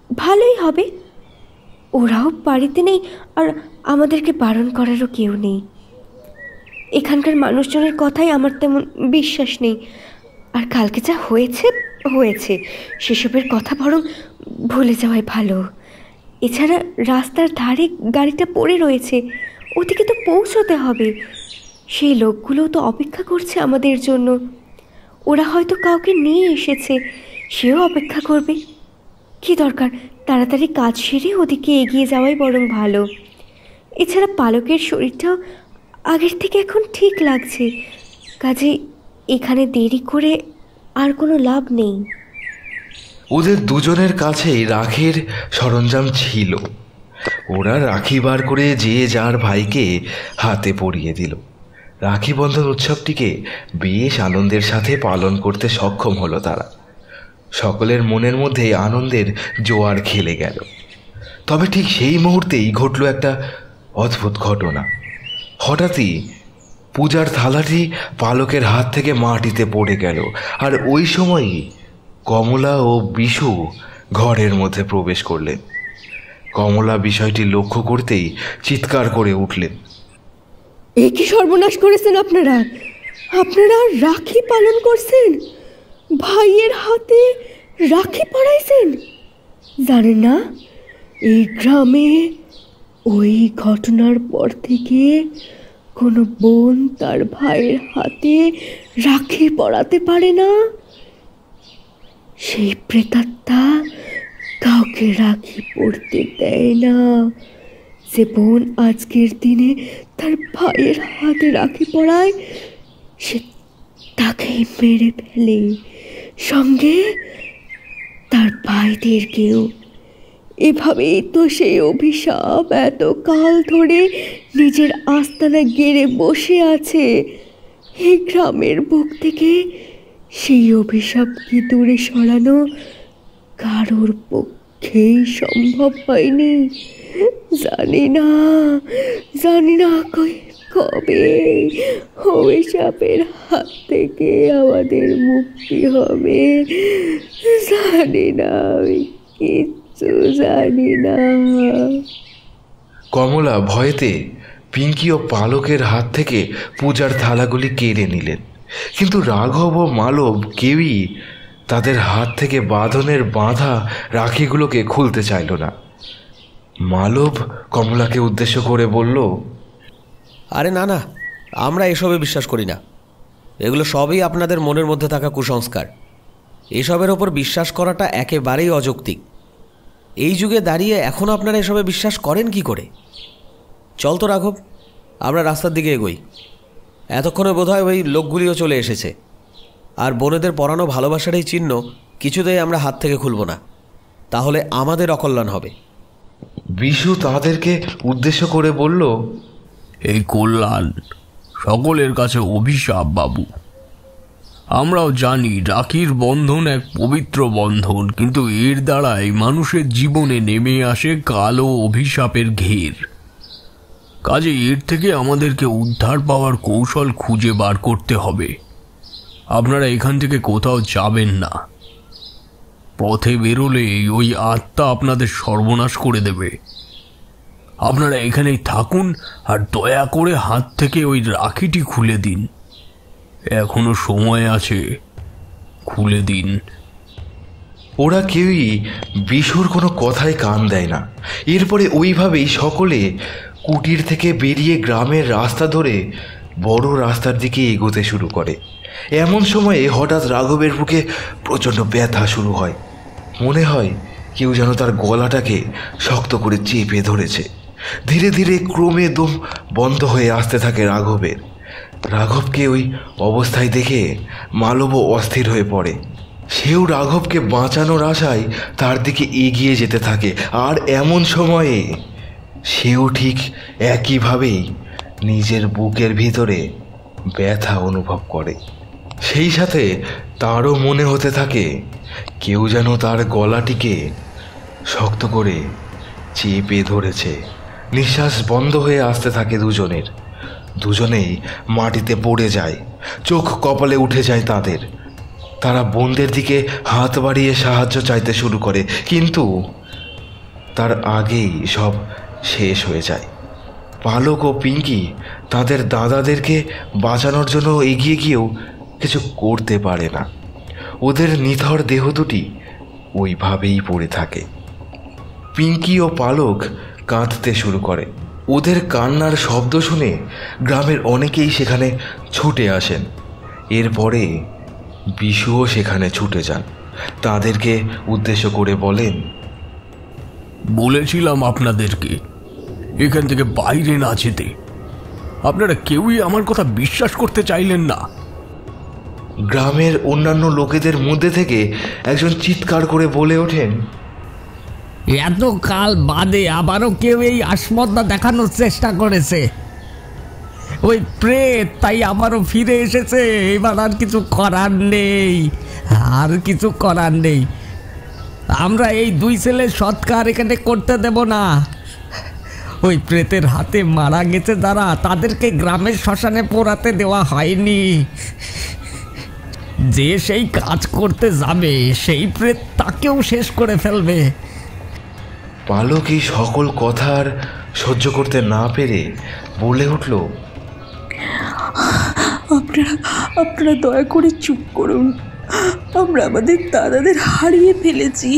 Speaker 5: ভালোই হবে। ওরাও বাড়িতে নেই আর আমাদেরকে বারণ করারও কেউ নেই। এখানকার মানুষজনের কথাই আমার তেমন বিশ্বাস নেই। আর কালকে যা হয়েছে হয়েছে, সেসবের কথা বরং ভুলে যাওয়াই ভালো। এছাড়া রাস্তার ধারে গাড়িটা পড়ে রয়েছে, ওদিকে তো পৌঁছতে হবে। সেই লোকগুলোও তো অপেক্ষা করছে আমাদের জন্য। ওরা হয়তো কাউকে নিয়ে এসেছে, সেও অপেক্ষা করবে। কি দরকার, তাড়াতাড়ি কাজ সেরে ওদিকে এগিয়ে যাওয়াই বরং ভালো। এছাড়া পালকের শরীরটাও আগের থেকে এখন ঠিক লাগছে। কাজে এখানে দেরি করে আর কোনো লাভ নেই।
Speaker 1: ওদের দুজনের কাছেই রাখির সরঞ্জাম ছিল। ওরা রাখি বার করে যে যার ভাইকে হাতে পরিয়ে দিল। রাখি বন্ধন উৎসবটিকে বেশ আনন্দের সাথে পালন করতে সক্ষম হলো তারা। সকলের মনের মধ্যে আনন্দের জোয়ার খেলে গেল। তবে ঠিক সেই মুহূর্তেই ঘটল একটা অদ্ভুত ঘটনা। হঠাৎই পূজার থালাটি পালকের হাত থেকে মাটিতে পড়ে গেল। আর ওই সময়ই কমলা ও বিশু ঘরের মধ্যে প্রবেশ করলেন। কমলা বিষয়টি লক্ষ্য করতেই চিৎকার করে উঠলেন,
Speaker 5: এ কি সর্বনাশ করেছেন আপনারা? আপনারা রাখি পালন করছেন, ভাইয়ের হাতে রাখি পরাইছেন। জানেন না এই গ্রামে ওই ঘটনার পর থেকে কোনো বোন তার ভাইয়ের হাতে রাখি পরাতে পারে না। সেই প্রেতাত্মা কাউকে রাখি পরতে দেয় না। যে বোন আজকের দিনে তার ভাইয়ের হাতে রাখি পরায়, সে তাকেই মেরে ফেলে, সঙ্গে তার ভাইদেরকেও। এভাবেই তো সেই অভিশাপ এত কাল ধরে নিজের আস্তানা গেড়ে বসে আছে। এই গ্রামের বুক থেকে সেই অভিশাপ কি দূরে সরানো কারোর পক্ষেই সম্ভব হয়নি। জানি না কবে অভিশাপের হাত থেকে আমাদের মুক্তি হবে। জানি না, আমি কিচ্ছু জানি না।
Speaker 1: কমলা ভয়েতে পিঙ্কি ও পালকের হাত থেকে পূজার থালাগুলি কেড়ে নিলেন, কিন্তু রাঘব ও মালব কেউই তাদের হাত থেকে বাঁধনের বাঁধা রাখিগুলোকে খুলতে চাইল না। মালব কমলাকে উদ্দেশ্য করে বলল,
Speaker 4: আরে না, আমরা এসবে বিশ্বাস করি না। এগুলো সবই আপনাদের মনের মধ্যে থাকা কুসংস্কার। এসবের ওপর বিশ্বাস করাটা একেবারেই অযৌক্তিক। এই যুগে দাঁড়িয়ে এখন আপনারা এসবে বিশ্বাস করেন কি করে? চল তো রাঘব, আমরা রাস্তার দিকে এগোই। এতক্ষণে বোধহয় ওই লোকগুলিও চলে এসেছে। আর বোনেদের পরানো ভালোবাসার এই চিহ্ন কিছুতেই আমরা হাত থেকে খুলব না, তাহলে আমাদের অকল্যাণ হবে।
Speaker 1: বিশু তাদেরকে উদ্দেশ্য করে বলল,
Speaker 8: এই কল্যাণ সকলের কাছে অভিশাপ বাবু। আমরাও জানি রাখির বন্ধন এক পবিত্র বন্ধন, কিন্তু এর দ্বারাই মানুষের জীবনে নেমে আসে কালো অভিশাপের ঘের। কাজে এর থেকে আমাদেরকে উদ্ধার পাওয়ার কৌশল খুঁজে বার করতে হবে। আপনারা এখান থেকে কোথাও যাবেন না। পথে বেরোলে ওই আত্মা আপনাদের সর্বনাশ করে দেবে। আপনারা এখানেই থাকুন আর দয়া করে হাত থেকে ওই রাখিটি খুলে দিন। এখনো সময় আছে, খুলে দিন।
Speaker 1: ওরা কেউই বিশুর কোনো কথায় কান দেয় না। এরপরে ওইভাবেই সকলে কুটির থেকে বেরিয়ে গ্রামের রাস্তা ধরে বড় রাস্তার দিকে এগোতে শুরু করে। এমন সময়ে হঠাৎ রাঘবের বুকে প্রচণ্ড ব্যথা শুরু হয়। মনে হয় কেউ যেন তার গলাটাকে শক্ত করে চেপে ধরেছে। ধীরে ধীরে ক্রমে দম বন্ধ হয়ে আসতে থাকে রাঘবের। রাঘবকে ওই অবস্থায় দেখে মালবও অস্থির হয়ে পড়ে। সেও রাঘবকে বাঁচানোর আশায় তার দিকে এগিয়ে যেতে থাকে। আর এমন সময়ে সেও ঠিক একইভাবেই নিজের বুকের ভিতরে ব্যথা অনুভব করে। সেই সাথে তারও মনে হতে থাকে কেউ যেন তার গলাটিকে শক্ত করে চেপে ধরেছে। নিঃশ্বাস বন্ধ হয়ে আসতে থাকে দুজনেই মাটিতে পড়ে যায়। চোখ কপালে উঠে যায় তাদের। তারা বোনদের দিকে হাত বাড়িয়ে সাহায্য চাইতে শুরু করে, কিন্তু তার আগেই সব শেষ হয়ে যায়। পালক ও পিঙ্কি তাদের দাদাদেরকে বাঁচানোর জন্য এগিয়ে গিয়েও কিছু করতে পারে না। ওদের নিথর দেহ দুটি ওইভাবেই পড়ে থাকে। পিঙ্কি ও পালক কাঁদতে শুরু করে। ওদের কান্নার শব্দ শুনে গ্রামের অনেকেই সেখানে ছুটে আসেন। এরপরে বিশুও সেখানে ছুটে যান। তাদেরকে উদ্দেশ্য করে বলেন,
Speaker 8: বলেছিলাম আপনাদেরকে এখান থেকে বাইরে না যেতে। আপনারা কেউই আমার কথা বিশ্বাস করতে চাইলেন না।
Speaker 1: গ্রামের অন্যান্য লোকেদের মধ্যে থেকে একজন চিৎকার করে বলে ওঠেন,
Speaker 9: এত কাল বাদে আবারও কেউ এই আস্পর্ধা দেখানোর চেষ্টা করেছে। ওই প্রেত তাই আবারও ফিরে এসেছে। এবার আর কিছু করার নেই। আমরা এই দুই ছেলের সৎকার এখানে করতে দেব না। ওই প্রেতের হাতে মারা গেছে যারা, তাদেরকে গ্রামের শ্মশানে পোড়াতে দেওয়া হয়নি। যে সেই কাজ করতে যাবে সেই প্রেত তাকেও শেষ করে ফেলবে।
Speaker 1: পালক এই সকল কথা আর সহ্য করতে না পেরে বলে উঠল,
Speaker 3: আপনারা দয়া করে চুপ করুন। আমরা আমাদের দাদাদের হারিয়ে ফেলেছি।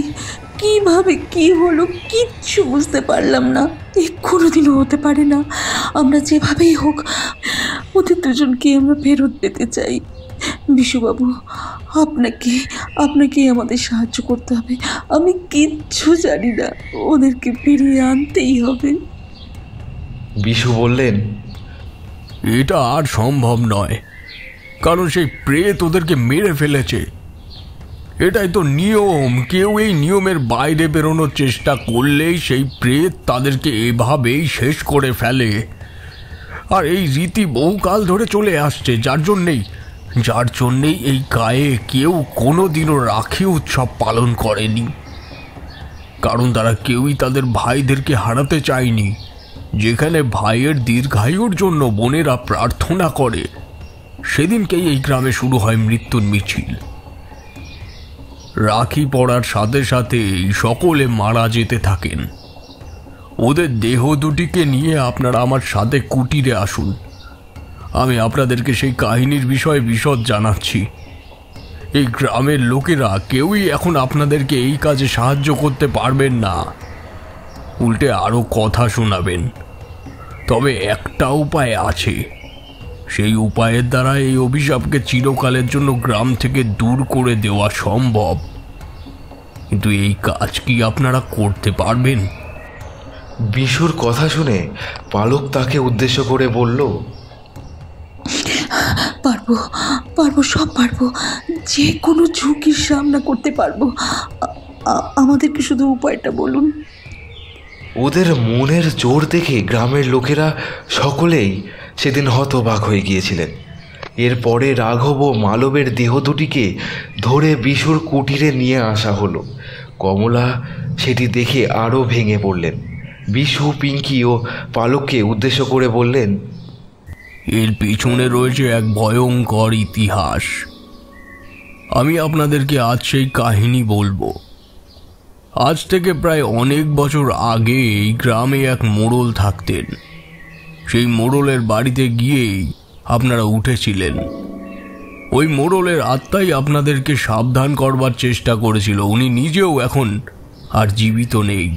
Speaker 3: কিভাবে কি হলো কিচ্ছু বুঝতে পারলাম না। কোনোদিনও হতে পারে না। আমরা যেভাবেই হোক ওদের দুজনকে আমরা ফেরত পেতে চাই। বিশুবাবু, আপনাকে আমাদের সাহায্য করতে হবে। আমি কিচ্ছু জানি না, ওদেরকে ফিরিয়ে আনতেই হবে।
Speaker 1: বিশু বললেন,
Speaker 8: এটা আর সম্ভব নয়, কারণ সেই প্রেত ওদেরকে মেরে ফেলেছে। এটাই তো নিয়ম। কেউ এই নিয়মের বাইরে বেরোনোর চেষ্টা করলেই সেই প্রেত তাদেরকে এভাবেই শেষ করে ফেলে। আর এই রীতি বহুকাল ধরে চলে আসছে, যার জন্যেই এই গায়ে কেউ কোনোদিনও রাখি উৎসব পালন করেনি। কারণ তারা কেউই তাদের ভাইদেরকে হারাতে চায়নি। যেখানে ভাইয়ের দীর্ঘায়ুর জন্য বোনেরা প্রার্থনা করে, সেদিনকেই এই গ্রামে শুরু হয় মৃত্যুর মিছিল। রাখি পড়ার সাথে সাথেই সকলে মারা যেতে থাকেন। ওদের দেহ দুটিকে নিয়ে আপনারা আমার সাথে কুটিরে আসুন। আমি আপনাদেরকে সেই কাহিনীর বিষয়ে বিশদ জানাচ্ছি। এই গ্রামের লোকেরা কেউই এখন আপনাদেরকে এই কাজে সাহায্য করতে পারবেন না, উল্টে আরও কথা শোনাবেন। তবে একটা উপায় আছে, সেই উপায়ের দ্বারা এই অভিশাপকে চিরকালের জন্য গ্রাম থেকে দূর করে দেওয়া সম্ভব। কিন্তু এই কাজ কি আপনারা করতে পারবেন?
Speaker 1: বিশুর কথা শুনে পালক তাকে উদ্দেশ্য করে বলল,
Speaker 3: পারবো, সব পারবো। যে কোনো ঝুঁকির সামনা করতে পারবো। আমাদেরকে শুধু উপায়টা বলুন।
Speaker 1: ওদের মনের জোর দেখে গ্রামের লোকেরা সকলেই সেদিন হতবাক হয়ে গিয়েছিলেন। এরপরে রাঘব ও মালবের দেহ দুটিকে ধরে বিশুর কুটিরে নিয়ে আসা হলো। কমলা সেটি দেখে আরও ভেঙে পড়লেন। বিশু, পিঙ্কি ও পালককে উদ্দেশ্য করে বললেন,
Speaker 8: এর পিছনে রয়েছে এক ভয়ঙ্কর ইতিহাস। আমি আপনাদেরকে আজ সেই কাহিনী বলবো। আজ থেকে প্রায় অনেক বছর আগে এই গ্রামে এক মোড়ল থাকতেন। সেই মোড়লের বাড়িতে গিয়েই আপনারা উঠেছিলেন। ওই মোড়লের আত্মাই আপনাদেরকে সাবধান করবার চেষ্টা করেছিল। উনি নিজেও এখন আর জীবিত নেই।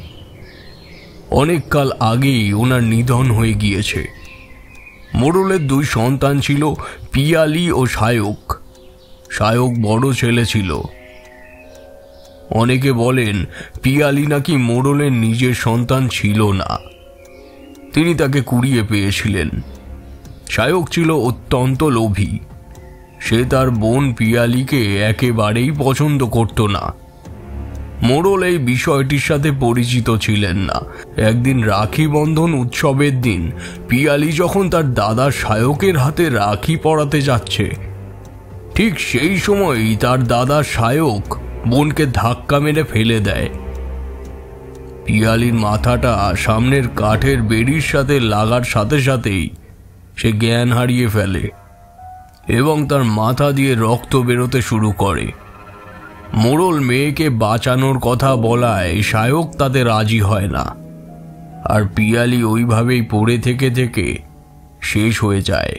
Speaker 8: অনেক কাল আগেই ওনার নিধন হয়ে গিয়েছে। মোড়লের দুই সন্তান ছিল, পিয়ালি ও সায়ক। সায়ক বড় ছেলে ছিল। অনেকে বলেন পিয়ালি নাকি মোড়লের নিজের সন্তান ছিল না, তিনি তাকে কুড়িয়ে পেয়েছিলেন। সায়ক ছিল অত্যন্ত লোভী। সে তার বোন পিয়ালিকে একেবারেই পছন্দ করত না। মোড়ল এই বিষয়টির সাথে পরিচিত ছিলেন না। একদিন রাখি বন্ধন উৎসবের দিন পিয়ালি যখন তার দাদা সায়কের হাতে রাখি পরাতে যাচ্ছে, ঠিক সেই সময়ই তার দাদা সায়ক বোনকে ধাক্কা মেরে ফেলে দেয়। পিয়ালির মাথাটা সামনের কাঠের বেড়ির সাথে লাগার সাথে সাথেই সে জ্ঞান হারিয়ে ফেলে এবং তার মাথা দিয়ে রক্ত বেরোতে শুরু করে। মোড়ল মেয়েকে বাঁচানোর কথা বলায় সায়ক তাতে রাজি হয় না, আর পিয়ালি ওইভাবেই পড়ে থেকে থেকে শেষ হয়ে যায়।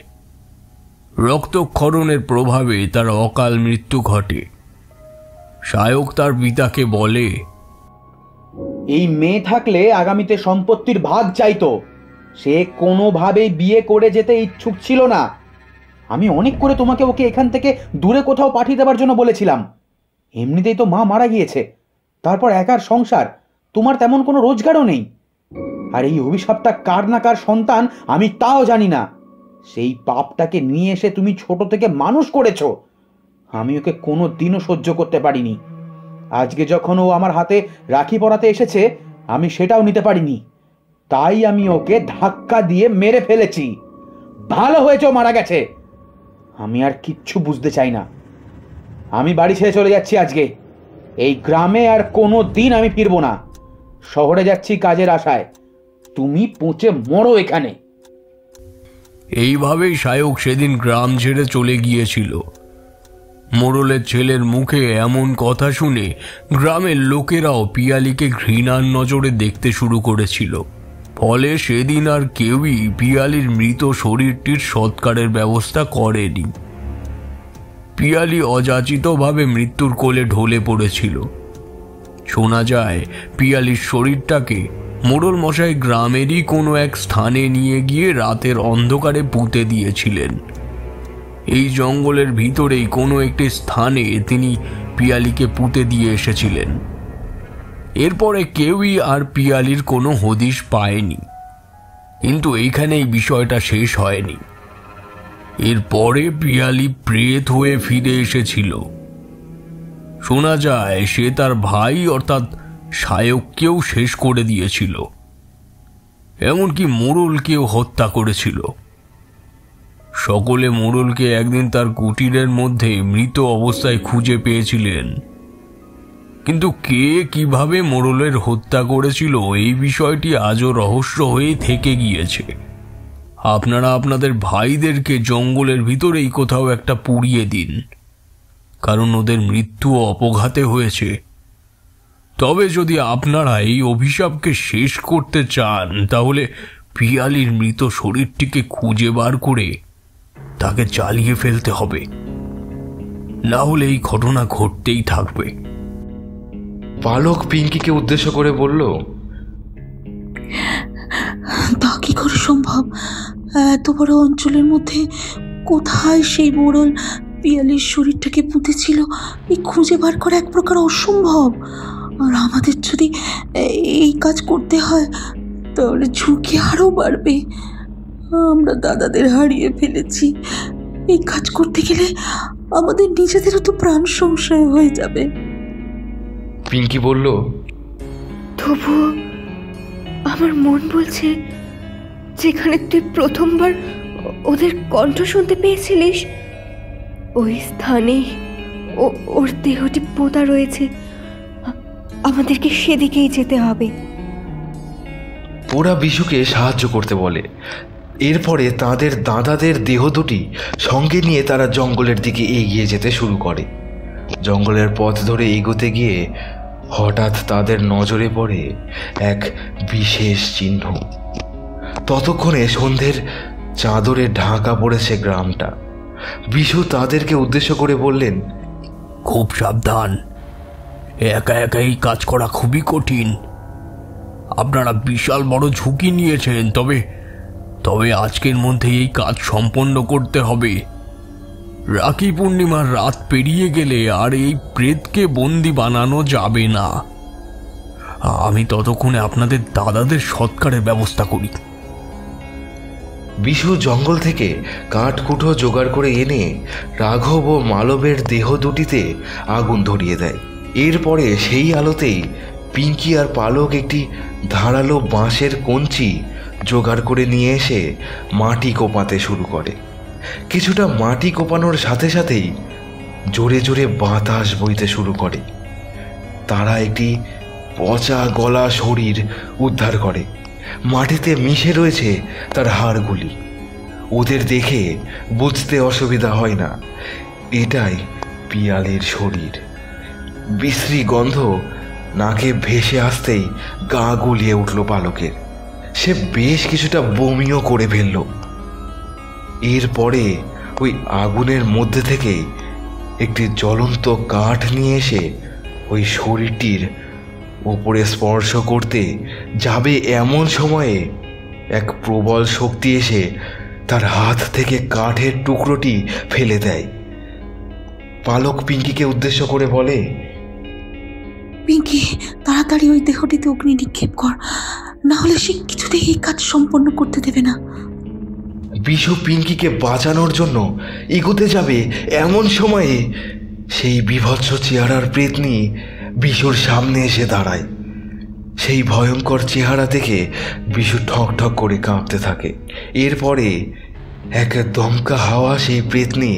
Speaker 8: রক্তক্ষরণের প্রভাবে তার অকাল মৃত্যু ঘটে। সায়ক তার পিতাকে বলে,
Speaker 10: এই মেয়ে থাকলে আগামীতে সম্পত্তির ভাগ চাইতো। সে কোনোভাবেই বিয়ে করে যেতে ইচ্ছুক ছিল না। আমি অনেক করে তোমাকে ওকে এখান থেকে দূরে কোথাও পাঠিয়ে দেওয়ার জন্য বলেছিলাম। এমনিতেই তো মা মারা গিয়েছে, তারপর একার সংসার, তোমার তেমন কোনো রোজগারও নেই। আর এই অভিশাপটা কার না কার সন্তান আমি তাও জানি না। সেই পাপটাকে নিয়ে এসে তুমি ছোট থেকে মানুষ করেছো। আমি ওকে কোনো দিনও সহ্য করতে পারিনি। আজকে যখন ও আমার হাতে রাখি পরাতে এসেছে, আমি সেটাও নিতে পারিনি। তাই আমি ওকে ধাক্কা দিয়ে মেরে ফেলেছি। ভালো হয়েছে ও মারা গেছে। আমি আর কিচ্ছু বুঝতে চাই না। আমি বাড়ি ছেড়ে চলে যাচ্ছি আজকে। এই গ্রামে আর কোনো দিন আমি ফিরবো না। শহরে যাচ্ছি কাজের আশায়। তুমি পচে মরো এখানে।
Speaker 8: এইভাবেই সায়ক সেদিন গ্রাম ছেড়ে চলে গিয়েছিল। মোড়লের ছেলের মুখে এমন কথা শুনে গ্রামের লোকেরাও পিয়ালিকে ঘৃণার নজরে দেখতে শুরু করেছিল। ফলে সেদিন আর কেউই পিয়ালির মৃত শরীরটির সৎকারের ব্যবস্থা করেনি। পিয়ালি অযাচিতভাবে মৃত্যুর কোলে ঢলে পড়েছিল। শোনা যায় পিয়ালির শরীরটাকে মোড়ল মশাই গ্রামেরই কোনো এক স্থানে নিয়ে গিয়ে রাতের অন্ধকারে পুঁতে দিয়েছিলেন। এই জঙ্গলের ভিতরেই কোনো একটি স্থানে তিনি পিয়ালিকে পুঁতে দিয়ে এসেছিলেন। এরপরে কেউই আর পিয়ালির কোনো হদিশ পায়নি। কিন্তু এইখানেই বিষয়টা শেষ হয়নি। এরপরে পিয়ালি প্রেত হয়ে ফিরে এসেছিল। শোনা যায় সে তার ভাই অর্থাৎ সায়ককেও শেষ করে দিয়েছিল, এমনকি মোড়লকেও হত্যা করেছিল। সকলে মোড়লকে একদিন তার কুটিরের মধ্যে মৃত অবস্থায় খুঁজে পেয়েছিলেন। কিন্তু কে কিভাবে মোড়লের হত্যা করেছিল এই বিষয়টি আজও রহস্য হয়ে থেকে গিয়েছে। আপনারা আপনাদের ভাইদেরকে জঙ্গলের ভিতরেই কোথাও একটা পুড়িয়ে দিন, কারণ ওদের মৃত্যু অপঘাতে হয়েছে। তবে যদি আপনারা এই অভিশাপকে শেষ করতে চান তাহলে পিয়ালির মৃত শরীরটিকে খুঁজে বার করে তাকে জ্বালিয়ে ফেলতে হবে, না হলে এই ঘটনা ঘটতেই থাকবে।
Speaker 1: পালক পিঙ্কিকে উদ্দেশ্য করে বলল,
Speaker 3: তা কি করে সম্ভব? এত বড় অঞ্চলের মধ্যে কোথায় সেই মোড়ল পিয়ালির শরীরটাকে পুঁতেছিল এই খুঁজে বার করা এক প্রকার অসম্ভব। আর আমাদের যদি এই কাজ করতে হয় তাহলে ঝুঁকি আরও বাড়বে। আমরা দাদাদের হারিয়ে ফেলেছি, এই কাজ করতে গেলে আমাদের নিজেদেরও তো প্রাণ সংশয় হয়ে যাবে।
Speaker 1: পিঙ্কি বলল,
Speaker 5: তবুও আমার মন বলছে যেখানে তুই প্রথমবার ওদের কণ্ঠ শুনতে পেয়েছিলিস ওই স্থানে ওর দেহটি পোঁতা রয়েছে। আমাদেরকে সেদিকেই যেতে হবে।
Speaker 1: ওরা বিশুকে সাহায্য করতে বলে। এরপরে তাদের দাদাদের দেহ দুটি সঙ্গে নিয়ে তারা জঙ্গলের দিকে এগিয়ে যেতে শুরু করে। জঙ্গলের পথ ধরে এগোতে গিয়ে হঠাৎ তাদের নজরে পড়ে এক বিশেষ চিহ্ন। ততক্ষণে সন্ধ্যের চাদরে ঢাকা পড়েছে গ্রামটা। বিশু তাদেরকে উদ্দেশ্য করে বললেন,
Speaker 8: খুব সাবধান, একা একা এই কাজ করা খুবই কঠিন। আপনারা বিশাল বড় ঝুঁকি নিয়েছেন, তবে আজকের মধ্যে এই কাজ সম্পন্ন করতে হবে। রাখি পূর্ণিমার রাত পেরিয়ে গেলে আর এই প্রেতকে বন্দি বানানো যাবে না। আমি ততক্ষণে আপনাদের দাদাদের সৎকারের ব্যবস্থা করি।
Speaker 1: বিশু জঙ্গল থেকে কাঠকুঠো জোগাড় করে এনে রাঘব ও মালবের দেহ দুটিতে আগুন ধরিয়ে দেয়। এরপরে সেই আলোতেই পিঙ্কি আর পালক একটি ধারালো বাঁশের কঞ্চি জোগাড় করে নিয়ে এসে মাটি কোপাতে শুরু করে। কিছুটা মাটি কোপানোর সাথে সাথেই জোরে জোরে বাতাস বইতে শুরু করে। তারা একটি পচা গলা শরীর উদ্ধার করে। মাটিতে মিশে রয়েছে তার হাড়গুলি। ওদের দেখে বুঝতে অসুবিধা হয় না এটাই পিয়ালের শরীর। বিশ্রী গন্ধ নাকে ভেসে আসতেই গা গুলিয়ে উঠল পালকের। সে বেশ কিছুটা বমিও করে ফেলল। এরপরে ওই আগুনের মধ্যে থেকে একটি জ্বলন্ত কাঠ নিয়ে এসে ওই শরীরটির উপরে স্পর্শ করতে যাবে এমন সময়ে এক প্রবল শক্তি এসে তার হাত থেকে কাঠের টুকরোটি ফেলে দেয়। পালক পিঙ্কিকে উদ্দেশ্য করে বলে,
Speaker 3: পিঙ্কি, তাড়াতাড়ি ওই দেহটিতে অগ্নি নিক্ষেপ কর, না হলে সে কিছুতেই এই কাজ সম্পন্ন করতে দেবে না।
Speaker 1: বিশু পিঙ্কিকে বাঁচানোর জন্য এগোতে যাবে এমন সময়ে সেই বীভৎস চেহারার প্রেতনি বিশুর সামনে এসে দাঁড়ায়। সেই ভয়ঙ্কর চেহারা দেখে বিশু ঠক ঠক করে কাঁপতে থাকে। এরপরে এক দমকা হাওয়া সেই প্রেতনি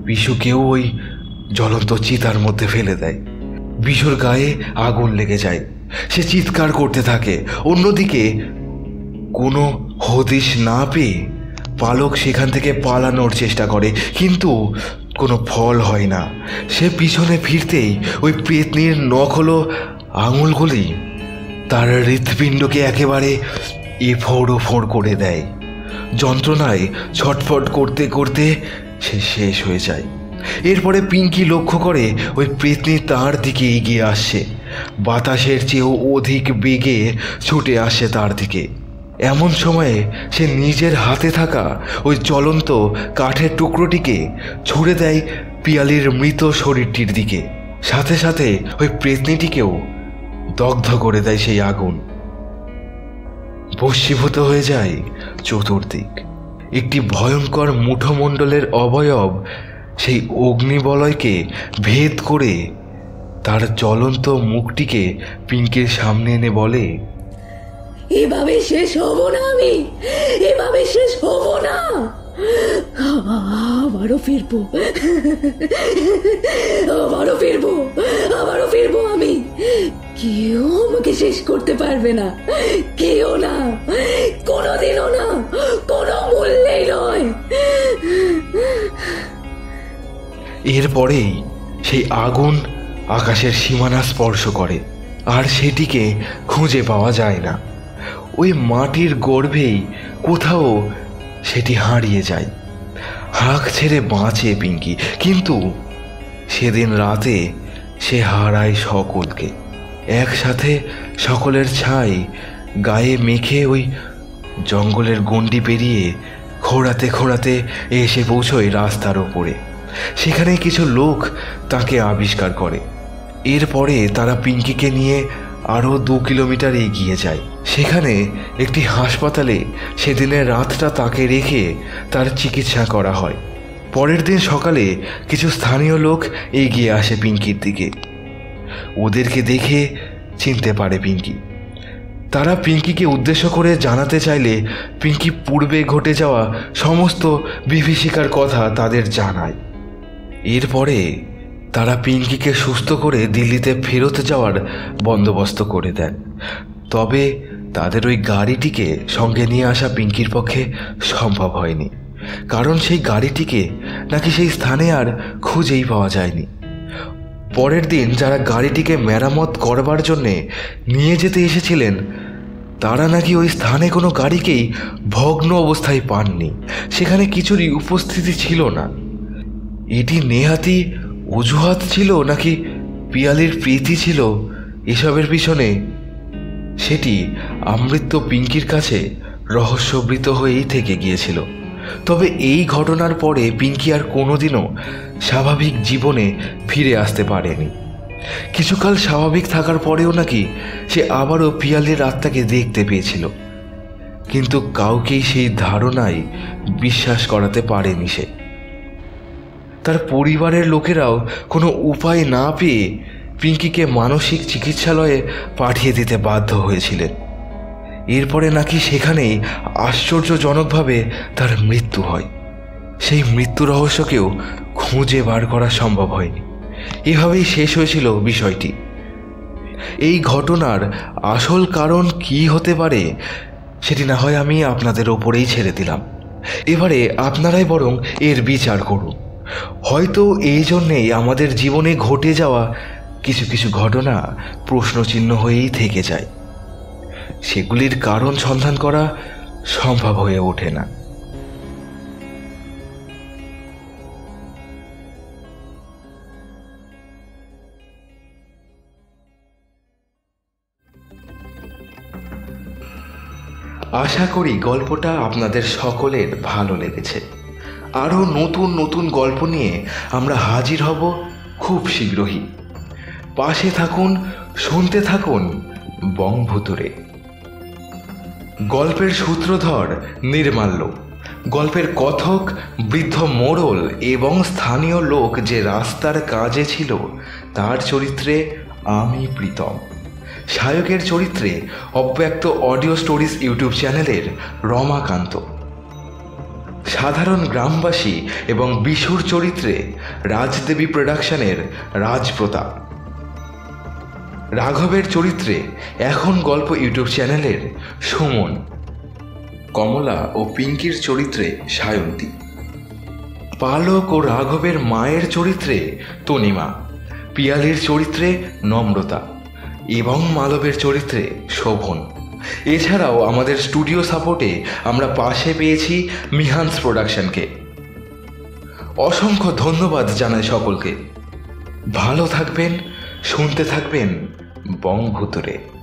Speaker 1: বিশুকেও ওই জ্বলন্ত চিতার মধ্যে ফেলে দেয়। বিশুর গায়ে আগুন লেগে যায়। সে চিৎকার করতে থাকে। অন্যদিকে কোনো হদিশ না পেয়ে পালক সেখান থেকে পালানোর চেষ্টা করে, কিন্তু কোনো ফল হয় না। সে পিছনে ফিরতেই ওই পেতনির নখলো আঙুলগুলি তার হৃৎপিণ্ডকে একেবারে এফোড় ওফোড় করে দেয়। যন্ত্রণায় ছটফট করতে করতে সে শেষ হয়ে যায়। এরপরে পিঙ্কি লক্ষ্য করে ওই পেতনি তার দিকে এগিয়ে আসছে। বাতাসের চেয়েও অধিক বেগে ছুটে আসে তার দিকে। এমন সময়ে সে নিজের হাতে থাকা ওই জ্বলন্ত কাঠের টুকরোটিকে ছুঁড়ে দেয় পিয়ালির মৃত শরীরটির দিকে। সাথে সাথে ওই প্রেতনিটিকেও দগ্ধ করে দেয় সেই আগুন। ভস্মীভূত হয়ে যায় চতুর্দিক। একটি ভয়ঙ্কর মুঠোমণ্ডলের অবয়ব সেই অগ্নিবলয়কে ভেদ করে তার জ্বলন্ত মুখটিকে পিঙ্কির সামনে এনে বলে,
Speaker 7: এভাবে শেষ হব না আমি, এভাবে শেষ হব না, আবারও ফিরবো, আবারও ফিরবো, আবারও ফিরবো আমি। কেউ আমাকে শেষ করতে পারবে না, কেউ না, কোনোদিনও না, কোনো মূল্যেই নয়।
Speaker 1: এরপরেই সেই আগুন আকাশের সীমানা স্পর্শ করে, আর সেটিকে খুঁজে পাওয়া যায় না। ওই মাটির গর্ভেই কোথাও সেটি হারিয়ে যায়। হাঁক ছেড়ে বাঁচে পিঙ্কি, কিন্তু সেদিন রাতে সে হারায় সকলকে। একসাথে সকলের ছাই গায়ে মেখে ওই জঙ্গলের গণ্ডি পেরিয়ে খোঁড়াতে খোঁড়াতে এসে পৌঁছয় রাস্তার ওপরে। সেখানে কিছু লোক তাকে আবিষ্কার করে। এরপরে তারা পিঙ্কিকে নিয়ে আরও 2 কিলোমিটার এগিয়ে যায়। সেখানে একটি হাসপাতালে সেদিনের রাতটা তাকে রেখে তার চিকিৎসা করা হয়। পরের দিন সকালে কিছু স্থানীয় লোক এগিয়ে আসে পিঙ্কির দিকে। ওদেরকে দেখে চিনতে পারে পিঙ্কি। তারা পিঙ্কিকে উদ্দেশ্য করে জানাতে চাইলে পিঙ্কি পূর্বে ঘটে যাওয়া সমস্ত বিভীষিকার কথা তাদের জানায়। এরপরে তারা পিঙ্কিকে সুস্থ করে দিল্লিতে ফেরত যাওয়ার বন্দোবস্ত করে দেন। তবে তাদের ওই গাড়িটিকে সঙ্গে নিয়ে আসা পিঙ্কির পক্ষে সম্ভব হয়নি, কারণ সেই গাড়িটিকে নাকি সেই স্থানে আর খুঁজেই পাওয়া যায়নি। পরের দিন যারা গাড়িটিকে মেরামত করবার জন্যে নিয়ে যেতে এসেছিলেন, তারা নাকি ওই স্থানে কোনো গাড়িকেই ভগ্ন অবস্থায় পাননি। সেখানে কিছুরই উপস্থিতি ছিল না। এটি নেহাতি অজুহাত ছিল নাকি পিয়ালির প্রীতি ছিল, এসবের পিছনে সেটি আমৃত্য পিঙ্কির কাছে রহস্যবৃত হয়েই থেকে গিয়েছিল। তবে এই ঘটনার পরে পিঙ্কি আর কোনোদিনও স্বাভাবিক জীবনে ফিরে আসতে পারেনি। কিছুকাল স্বাভাবিক থাকার পরেও নাকি সে আবারও পিয়ালির আত্মাকে দেখতে পেয়েছিল, কিন্তু কাউকেই সেই ধারণায় বিশ্বাস করাতে পারেনি সে। তার পরিবারের লোকেরাও কোনো উপায় না পেয়ে পিঙ্কিকে মানসিক চিকিৎসালয়ে পাঠিয়ে দিতে বাধ্য হয়েছিলেন। এরপরে নাকি সেখানেই আশ্চর্যজনকভাবে তার মৃত্যু হয়। সেই মৃত্যু রহস্যকেও খুঁজে বার করা সম্ভব হয়নি। এভাবেই শেষ হয়েছিল বিষয়টি। এই ঘটনার আসল কারণ কি হতে পারে সেটি না হয় আমি আপনাদের ওপরেই ছেড়ে দিলাম। এবারে আপনারাই বরং এর বিচার করুন। হয়তো এই জন্যেই আমাদের জীবনে ঘটে যাওয়া কিছু কিছু ঘটনা প্রশ্নচিহ্ন হয়েই থেকে যায়। সেগুলির কারণ সন্ধান করা সম্ভব হয়ে ওঠে না। আশা করি গল্পটা আপনাদের সকলের ভালো লেগেছে। আরও নতুন নতুন গল্প নিয়ে আমরা হাজির হব খুব শীঘ্রই। পাশে থাকুন, শুনতে থাকুন বংভূতুরে। গল্পের সূত্রধর নির্মাল্য, গল্পের কথক বৃদ্ধ মোড়ল এবং স্থানীয় লোক যে রাস্তার কাজে ছিল তার চরিত্রে আমি প্রীতম। সায়কের চরিত্রে অব্যক্ত অডিও স্টোরিজ ইউটিউব চ্যানেলের রমাকান্ত। সাধারণ গ্রামবাসী এবং বিশুর চরিত্রে রাজদেবী প্রোডাকশনের রাজপ্রতাপ। রাঘবের চরিত্রে এখন গল্প ইউটিউব চ্যানেলের সুমন। কমলা ও পিঙ্কির চরিত্রে সায়ন্তী। পালক ও রাঘবের মায়ের চরিত্রে তনিমা। পিয়ালির চরিত্রে নম্রতা এবং মালবের চরিত্রে শোভন। এছাড়াও আমাদের স্টুডিও সাপোর্টে আমরা পাশে পেয়েছি মিহান্স প্রোডাকশনকে। অসংখ্য ধন্যবাদ জানাই সকলকে। ভালো থাকবেন, শুনতে থাকবেন বং ভুতুরে।